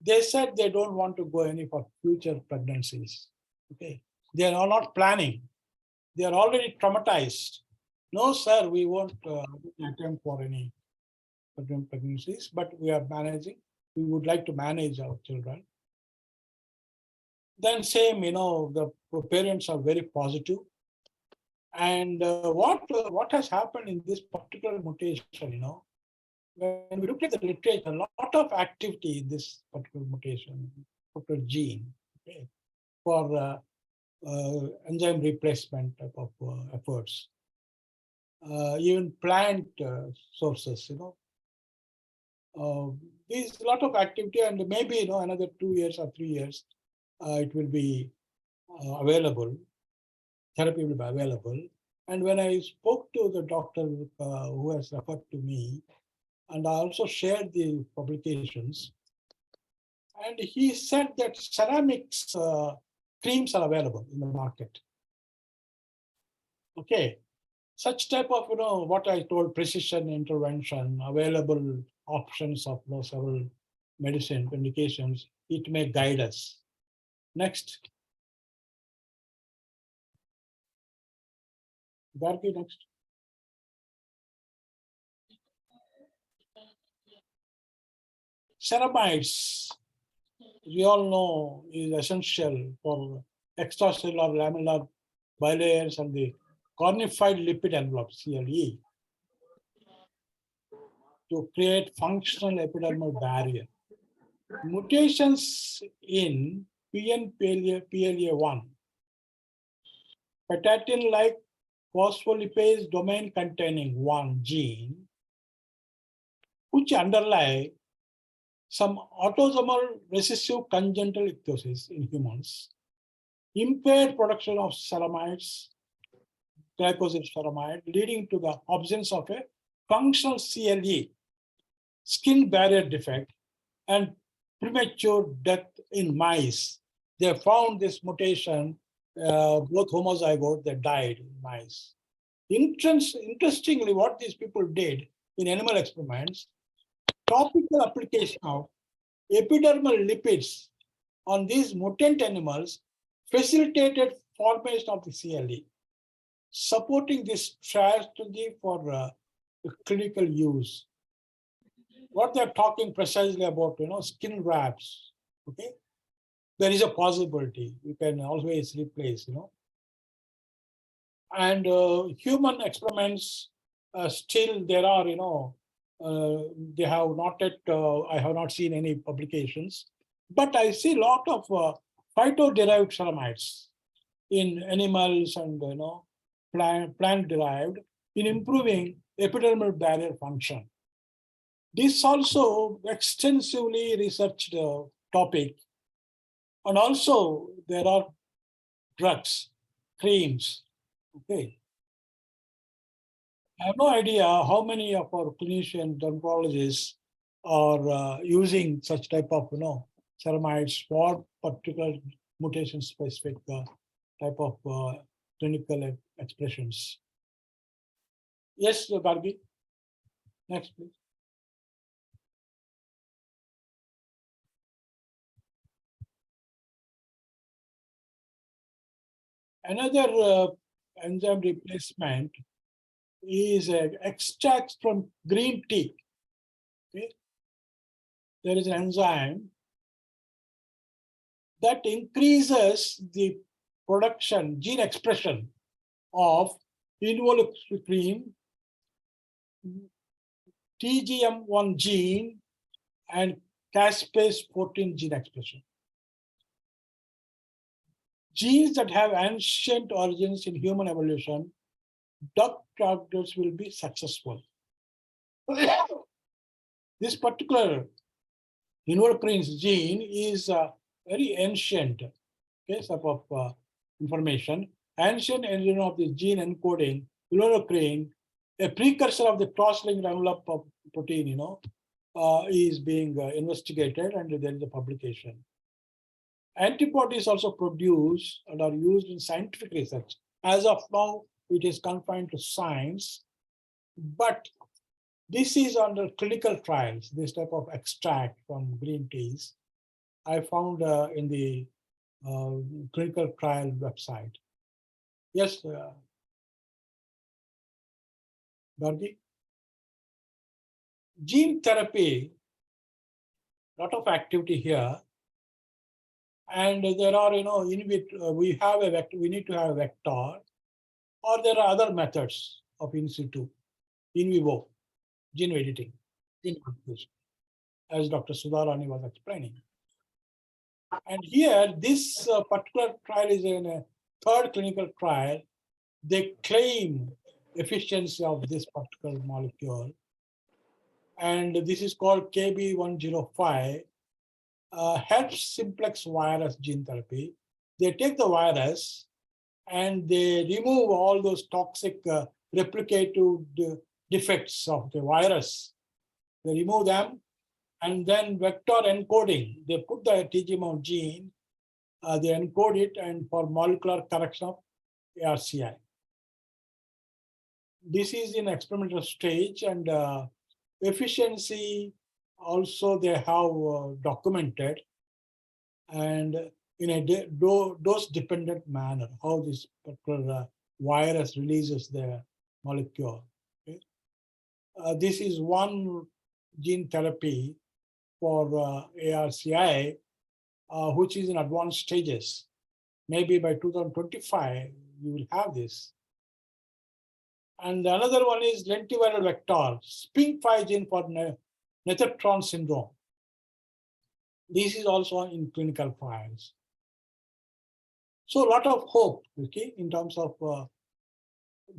They said they don't want to go any for future pregnancies. Okay, they are not planning. They are already traumatized. No, sir, we won't attempt for any pregnancies, but we are managing. We would like to manage our children. Then same, the parents are very positive. And what has happened in this particular mutation, when we look at the literature, a lot of activity in this particular mutation, particular gene, okay, for enzyme replacement type of efforts. Even plant sources, there's a lot of activity, and maybe another 2 years or 3 years, it will be available. Therapy will be available. And when I spoke to the doctor who has referred to me, and I also shared the publications, and he said that ceramics creams are available in the market. Okay, such type of what I told, precision intervention, available options of several medicine indications, it may guide us. Next. Gargi, next. Ceramides, we all know, is essential for extracellular lamellar bilayers and the cornified lipid envelope, CLE, to create functional epidermal barrier. Mutations in PLA1, patatin-like phospholipase domain containing 1 gene, which underlie some autosomal recessive congenital ichthyosis in humans, impaired production of ceramides, glycosyl ceramide, leading to the absence of a functional CLE, skin barrier defect, and premature death in mice. They found this mutation, both homozygote, they died in mice. Interestingly, what these people did in animal experiments, topical application of epidermal lipids on these mutant animals facilitated formation of the CLE, supporting this strategy for clinical use. What they're talking precisely about, skin wraps, okay? There is a possibility, you can always replace, And human experiments, still there are, they have not yet, I have not seen any publications, but I see a lot of phyto-derived ceramides in animals and, plant-derived in improving epidermal barrier function. This also extensively researched topic. And also there are drugs, creams, okay. I have no idea how many of our clinician dermatologists are using such type of, ceramides for particular mutation-specific type of clinical expressions. Yes, Gargi. Next, please. Another enzyme replacement is extracts from green tea. Okay? There is an enzyme that increases the production, gene expression of involucrin, TGM1 gene, and caspase 14 gene expression. Genes that have ancient origins in human evolution, drug targets will be successful. This particular involucrin gene is very ancient. okay, type of information. Ancient engine of the gene encoding urocrine, a precursor of the cross-linked envelope of protein, is being investigated, and there is a publication. Antibodies also produced and are used in scientific research. As of now, it is confined to science, but this is under clinical trials, this type of extract from green teas. I found in the clinical trial website. Yes, Gargi? Gene therapy, lot of activity here. And there are, in vitro, we have a vector, we need to have a vector, or there are other methods of in situ, in vivo, gene editing, gene modification, as Dr. Sudharani was explaining. And here, this particular trial is in a third clinical trial. They claim efficiency of this particular molecule. And this is called KB105, herpes simplex virus gene therapy. They take the virus and they remove all those toxic replicative defects of the virus. They remove them, and then vector encoding. They put the TGMO gene, they encode it, and for molecular correction of ARCI. This is in experimental stage, and efficiency also they have documented, and in a dose-dependent manner, how this particular virus releases the molecule. Okay? This is one gene therapy for ARCI, which is in advanced stages. Maybe by 2025, you will have this. And another one is lentiviral vector, SPINK5 gene for Netherton syndrome. This is also in clinical trials. So a lot of hope, okay, in terms of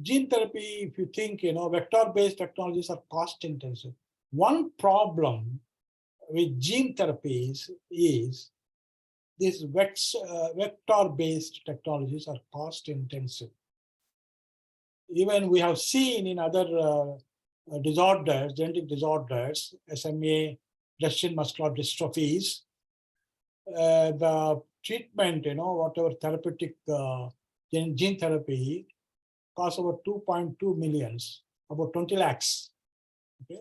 gene therapy. If you think, vector-based technologies are cost intensive. One problem with gene therapies is these vector-based technologies are cost intensive. Even we have seen in other disorders, genetic disorders, SMA, Duchenne muscular dystrophies, the treatment, whatever therapeutic gene therapy costs about 2.2 millions, about 20 lakhs. Okay.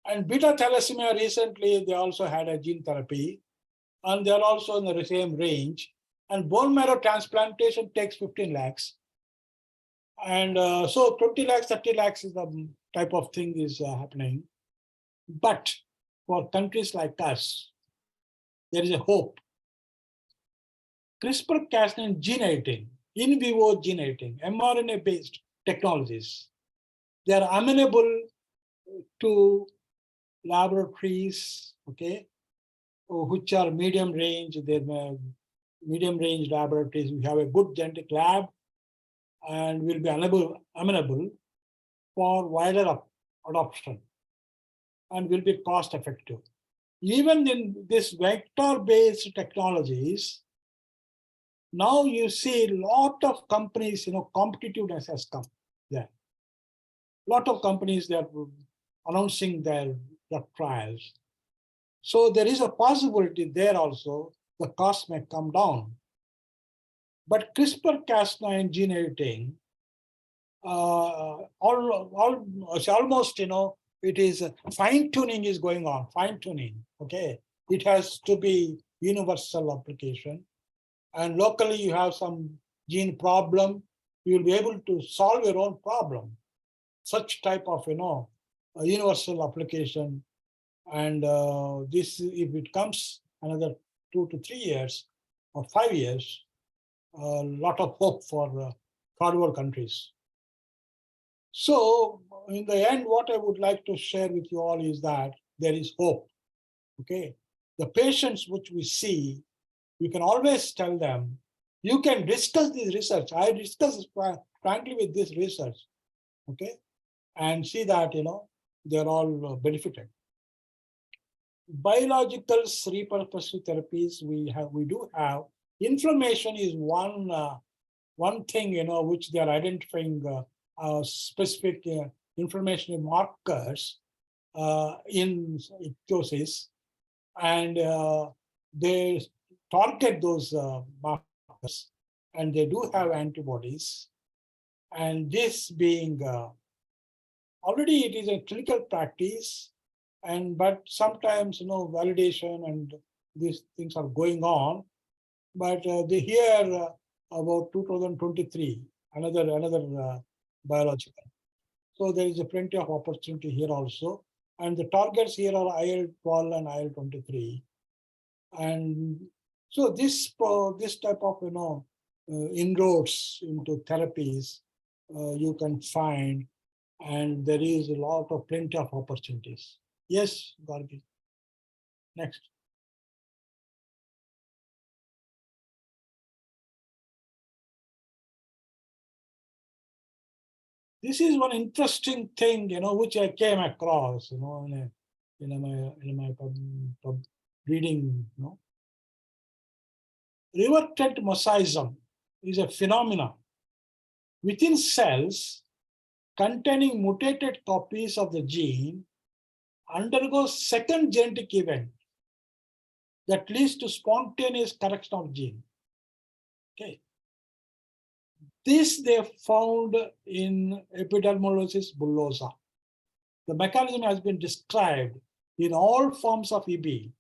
And beta thalassemia recently, they also had a gene therapy, and they're also in the same range. And bone marrow transplantation takes 15 lakhs. And so 20 lakhs, 30 lakhs is the type of thing is happening. But for countries like us, there is a hope. CRISPR-Cas9 gene editing, in vivo gene editing, mRNA-based technologies, they are amenable to laboratories, okay, which are medium range. They're medium range laboratories. We have a good genetic lab, and will be amenable for wider adoption, and will be cost effective. Even in this vector-based technologies, now you see a lot of companies, competitiveness has come there. A lot of companies, they are announcing their trials. So there is a possibility there also, the cost may come down. But CRISPR-Cas9 gene editing, almost, it is fine tuning is going on, fine tuning. Okay, it has to be universal application, and locally you have some gene problem, you will be able to solve your own problem. Such type of a universal application, and this, if it comes another 2 to 3 years or 5 years, a lot of hope for third world countries. So in the end, what I would like to share with you all is that there is hope. Okay, the patients which we see, we can always tell them, you can discuss this research. I discuss frankly with this research, okay, and see that they're all benefited. biological repurposive therapies we do have. Inflammation is one thing, which they are identifying specific inflammation markers in ichthyosis, and they target those markers, and they do have antibodies. And this being already it is a clinical practice, but sometimes validation and these things are going on. But they hear about 2023, another biological. So there is a plenty of opportunity here also. And the targets here are IL-12 and IL-23. And so this type of inroads into therapies you can find, and there is a lot of plenty of opportunities. Yes, Gargi. Next. This is one interesting thing, which I came across, in my reading. Reverted mosaicism is a phenomenon within cells containing mutated copies of the gene undergoes second genetic event that leads to spontaneous correction of gene. Okay. This they found in epidermolysis bullosa. The mechanism has been described in all forms of EB.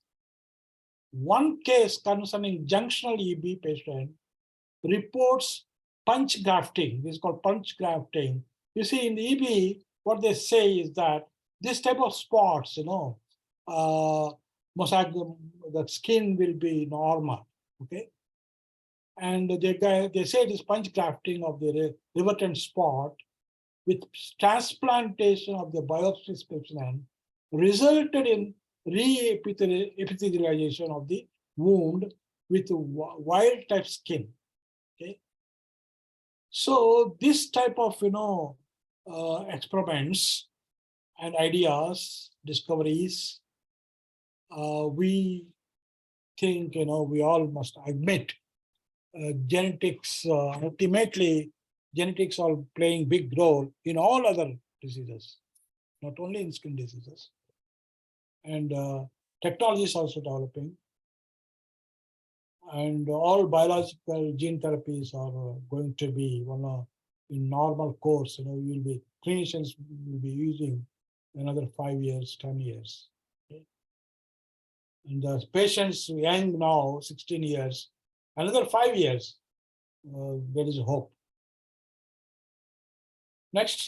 One case concerning junctional EB patient reports punch grafting. This is called punch grafting. You see, in the EB, what they say is that this type of spots, mosaic, the skin will be normal. Okay. And they say it is punch grafting of the revertant spot with transplantation of the biopsy specimen resulted in re-epithelialization of the wound with wild type skin. Okay. So this type of experiments and ideas, discoveries, we think we all must admit genetics, ultimately genetics are playing big role in all other diseases, not only in skin diseases. And technology is also developing. And all biological gene therapies are going to be in normal course. Clinicians will be using another 5 years, 10 years. Okay? And the patients young now, 16 years, another 5 years, there is hope. Next,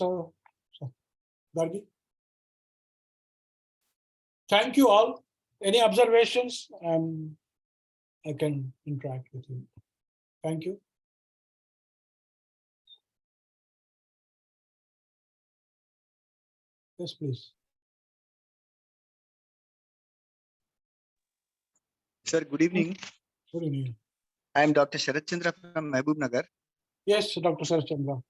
Gargi. Thank you all. Any observations? I can interact with you. Thank you. Yes, please. Sir, good evening. Good evening. I am Dr. Sharat Chandra from Mahbub Nagar. Yes, Dr. Sharat Chandra.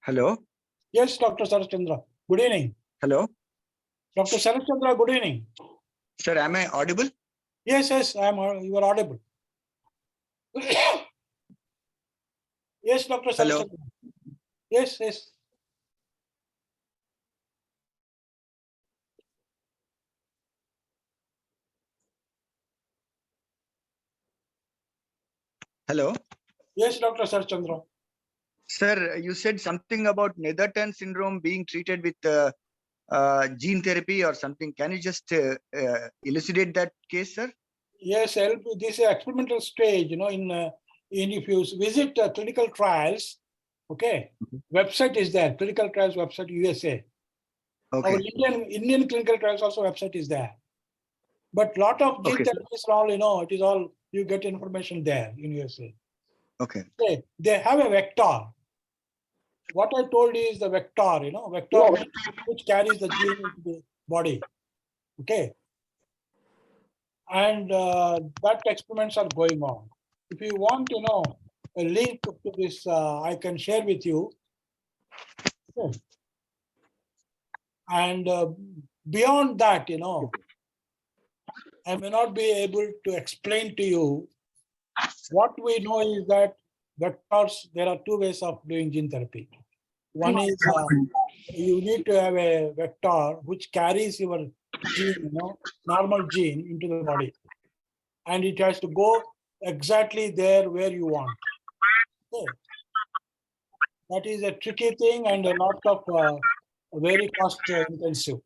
Hello. Yes, Dr. Sharat Chandra. Good evening. Hello. Dr. Sharat Chandra, good evening. Sir, am I audible? Yes, you are audible. Yes, Dr. Sharat Hello. Chandra. Yes. Hello. Yes, Dr. Sharat Chandra. Sir, you said something about Netherton syndrome being treated with gene therapy or something. Can you just elucidate that case, sir? Yes, this is experimental stage, in if you visit clinical trials, okay, website is there, clinical trials website, USA. Okay. Our Indian clinical trials also website is there. But lot of gene therapies are all, it is all, you get information there in USA. Okay. They have a vector. What I told you is the vector, vector which carries the gene into the body. Okay. And that experiments are going on. If you want to know a link to this, I can share with you. Okay. And beyond that, I may not be able to explain to you. What we know is that vectors, there are two ways of doing gene therapy. One is you need to have a vector which carries your gene, normal gene into the body. And it has to go exactly there where you want. Okay. That is a tricky thing and a lot of very cost intensive.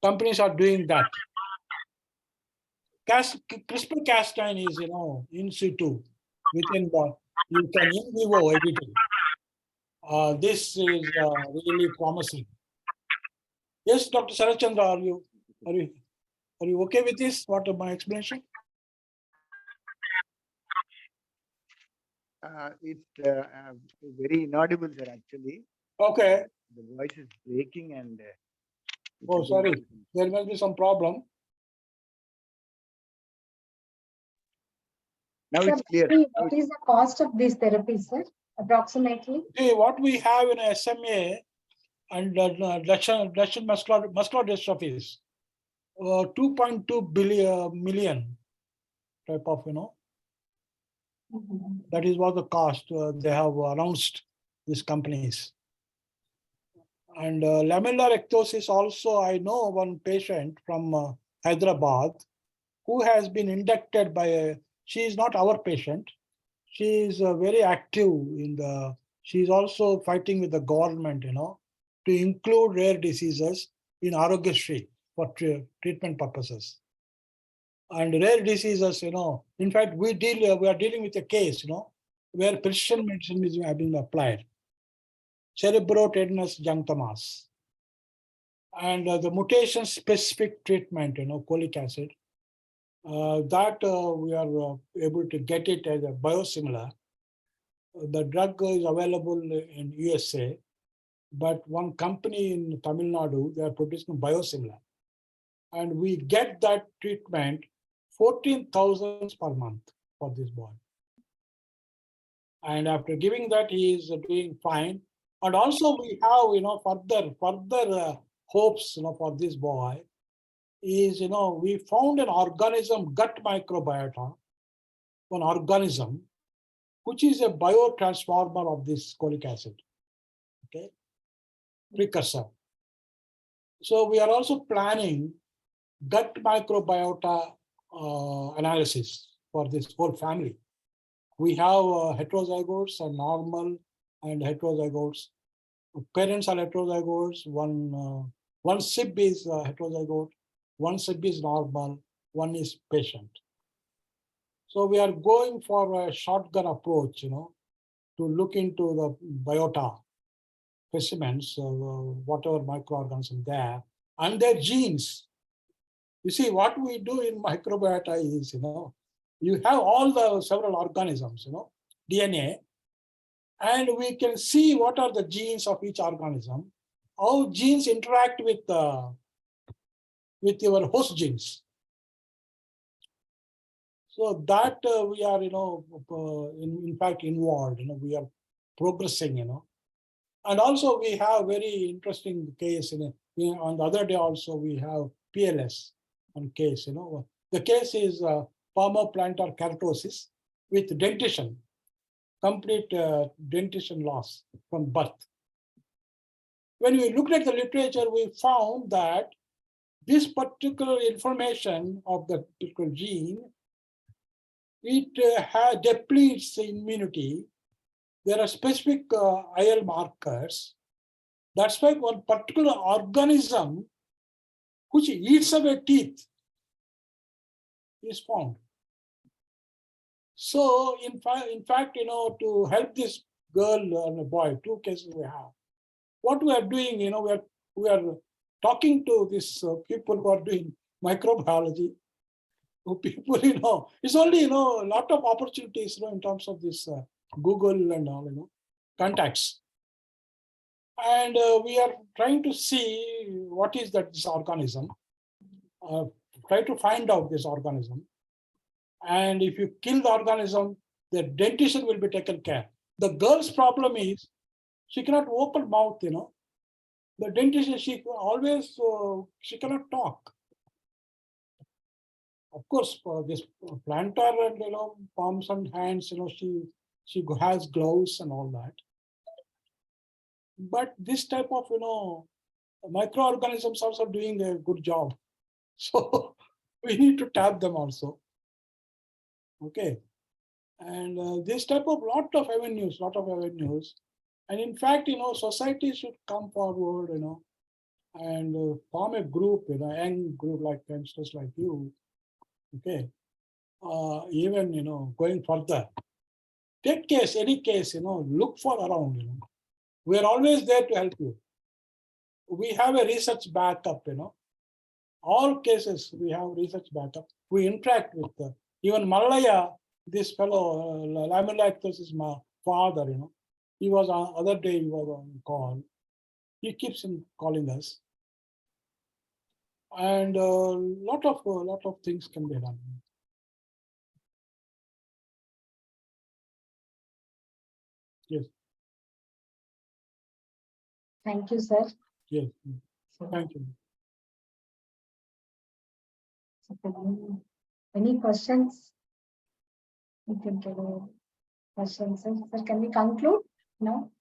Companies are doing that. CRISPR-Cas9 is, in situ, within the, you can in vivo editing. This is really promising. Yes, Dr. Sarachandra, are you okay with this? What my explanation? It's very inaudible, sir, actually. Okay. The voice is breaking and. Oh, sorry. There must be some problem. Now Sir, it's clear. what is the cost of these therapies, sir? Approximately? See, what we have in SMA and Duchenne muscular dystrophies, 2.2 million type of, Mhm. that is what the cost they have announced, these companies. And lamellar ectosis also, I know one patient from Hyderabad who has been inducted by she is not our patient. She is very active in she's also fighting with the government, to include rare diseases in Arogyasri for treatment purposes. And rare diseases, in fact, we are dealing with a case, where precision medicine is being applied. Cerebrotendinous junctamas. And the mutation-specific treatment, cholic acid, that we are able to get it as a biosimilar. The drug is available in USA, but one company in Tamil Nadu, they are producing biosimilar. And we get that treatment 14,000 per month for this boy. And after giving that, he is doing fine. And also we have, further hopes, for this boy is, we found an organism, gut microbiota, an organism, which is a biotransformer of this cholic acid, okay, precursor. So we are also planning gut microbiota analysis for this whole family. We have heterozygotes and normal and heterozygotes. Parents are heterozygotes. One SIB is heterozygote, one SIB is normal, one is patient. So we are going for a shotgun approach, to look into the biota specimens, whatever microorganisms there, and their genes. You see, what we do in microbiota is, you have all the several organisms, DNA, and we can see what are the genes of each organism, how genes interact with your host genes. So that we are, in fact involved, we are progressing, And also we have very interesting case, on the other day also we have PLS on case, The case is palmoplantar keratosis with dentition, complete dentition loss from birth. When we looked at the literature, we found that this particular information of the particular gene, it depletes the immunity. There are specific IL markers. That's why one particular organism which eats away teeth is found. So in fact, to help this girl and a boy, two cases we have. What we are doing, we are talking to these people who are doing microbiology. People, it's only, a lot of opportunities, in terms of this Google and all, contacts. And we are trying to see what is this organism, try to find out this organism. And if you kill the organism, the dentition will be taken care. The girl's problem is she cannot open mouth, The dentition, she always, she cannot talk. Of course, for this planter and palms and hands, she has gloves and all that. But this type of microorganisms also doing a good job. So we need to tap them also. Okay. And this type of lot of avenues. And in fact, society should come forward, and form a group, young group like youngsters like you. Okay. Even, going further. Take case, any case, look for around, We are always there to help you. We have a research backup, All cases we have research backup. We interact with even Malaya, this fellow, Lamellactus is my father, He was on other day, he was on call. He keeps calling us. And a lot of things can be done. Yes. Thank you, sir. Yes. Thank you. Any questions? You can get questions, sir. Sir, can we conclude? No.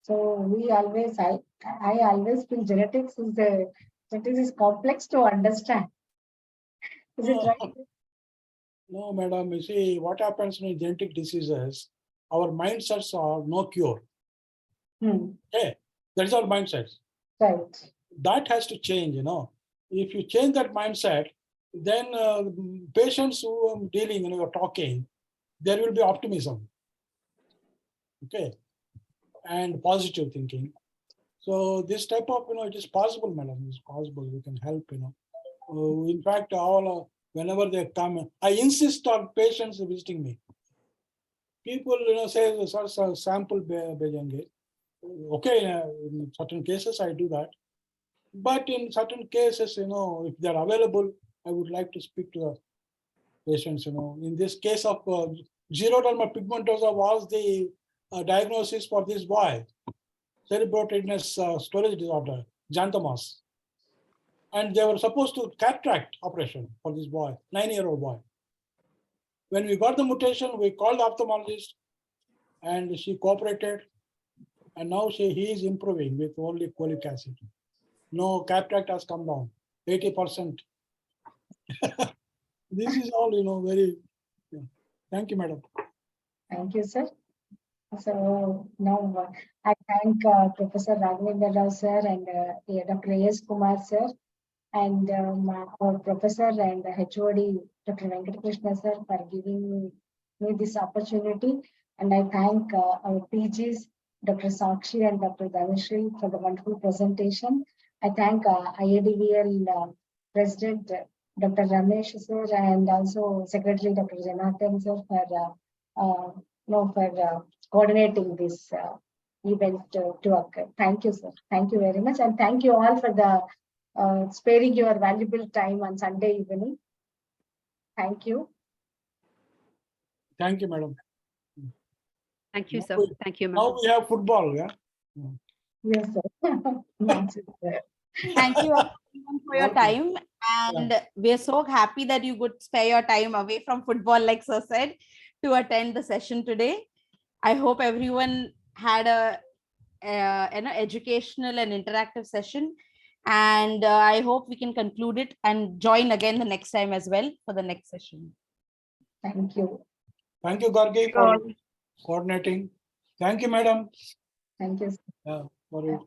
So we always, I always feel genetics is complex to understand. Is it right? No, madam. You see, what happens in genetic diseases? Our mindsets are no cure. Okay, that's our mindset. Right. That has to change. If you change that mindset, then patients who are dealing, you're talking, there will be optimism. Okay, and positive thinking. So this type of, it is possible, madam. It's possible. We can help. In fact, all whenever they come, I insist on patients visiting me. People, say, sir, sample bhejenge. Okay, in certain cases I do that, but in certain cases, if they're available, I would like to speak to the patients. In this case of xeroderma pigmentosa was the diagnosis for this boy, cerebrotinous storage disorder, xanthomas. And they were supposed to cataract operation for this boy, 9-year-old boy. When we got the mutation, we called the ophthalmologist and she cooperated. And now he is improving with only folic acid. No, cataract has come down, 80%. This is all, very, yeah. Thank you, madam. Thank you, sir. So now I thank Professor Raghavendra Rao sir and Dr. A.S. Kumar sir and our professor and HOD Dr. Venkatakrishna sir for giving me this opportunity. And I thank our PGs, Dr. Sakshi and Dr. Dhanushree for the wonderful presentation. I thank IADVL President Dr. Ramesh sir and also Secretary Dr. Janathan sir for coordinating this event to occur. Thank you, sir. Thank you very much. And thank you all for the sparing your valuable time on Sunday evening. Thank you. Thank you, madam. Thank you, Now sir. we- Thank you, ma'am. Now we have football, yeah? Yes, sir. Thank you everyone for your Welcome. time. And we're so happy that you could spare your time away from football, like Sir said, to attend the session today. I hope everyone had an educational and interactive session. And I hope we can conclude it and join again the next time as well for the next session. Thank you. Thank you, Gargi, for coordinating. Thank you, madam. Thank you. Yeah, for it.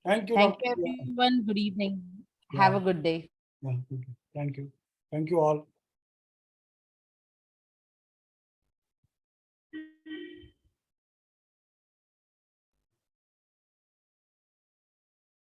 Thank you, Thank doctor. you, everyone. Good evening. Yeah. Have a good day. Yeah, good. Thank you. Thank you all.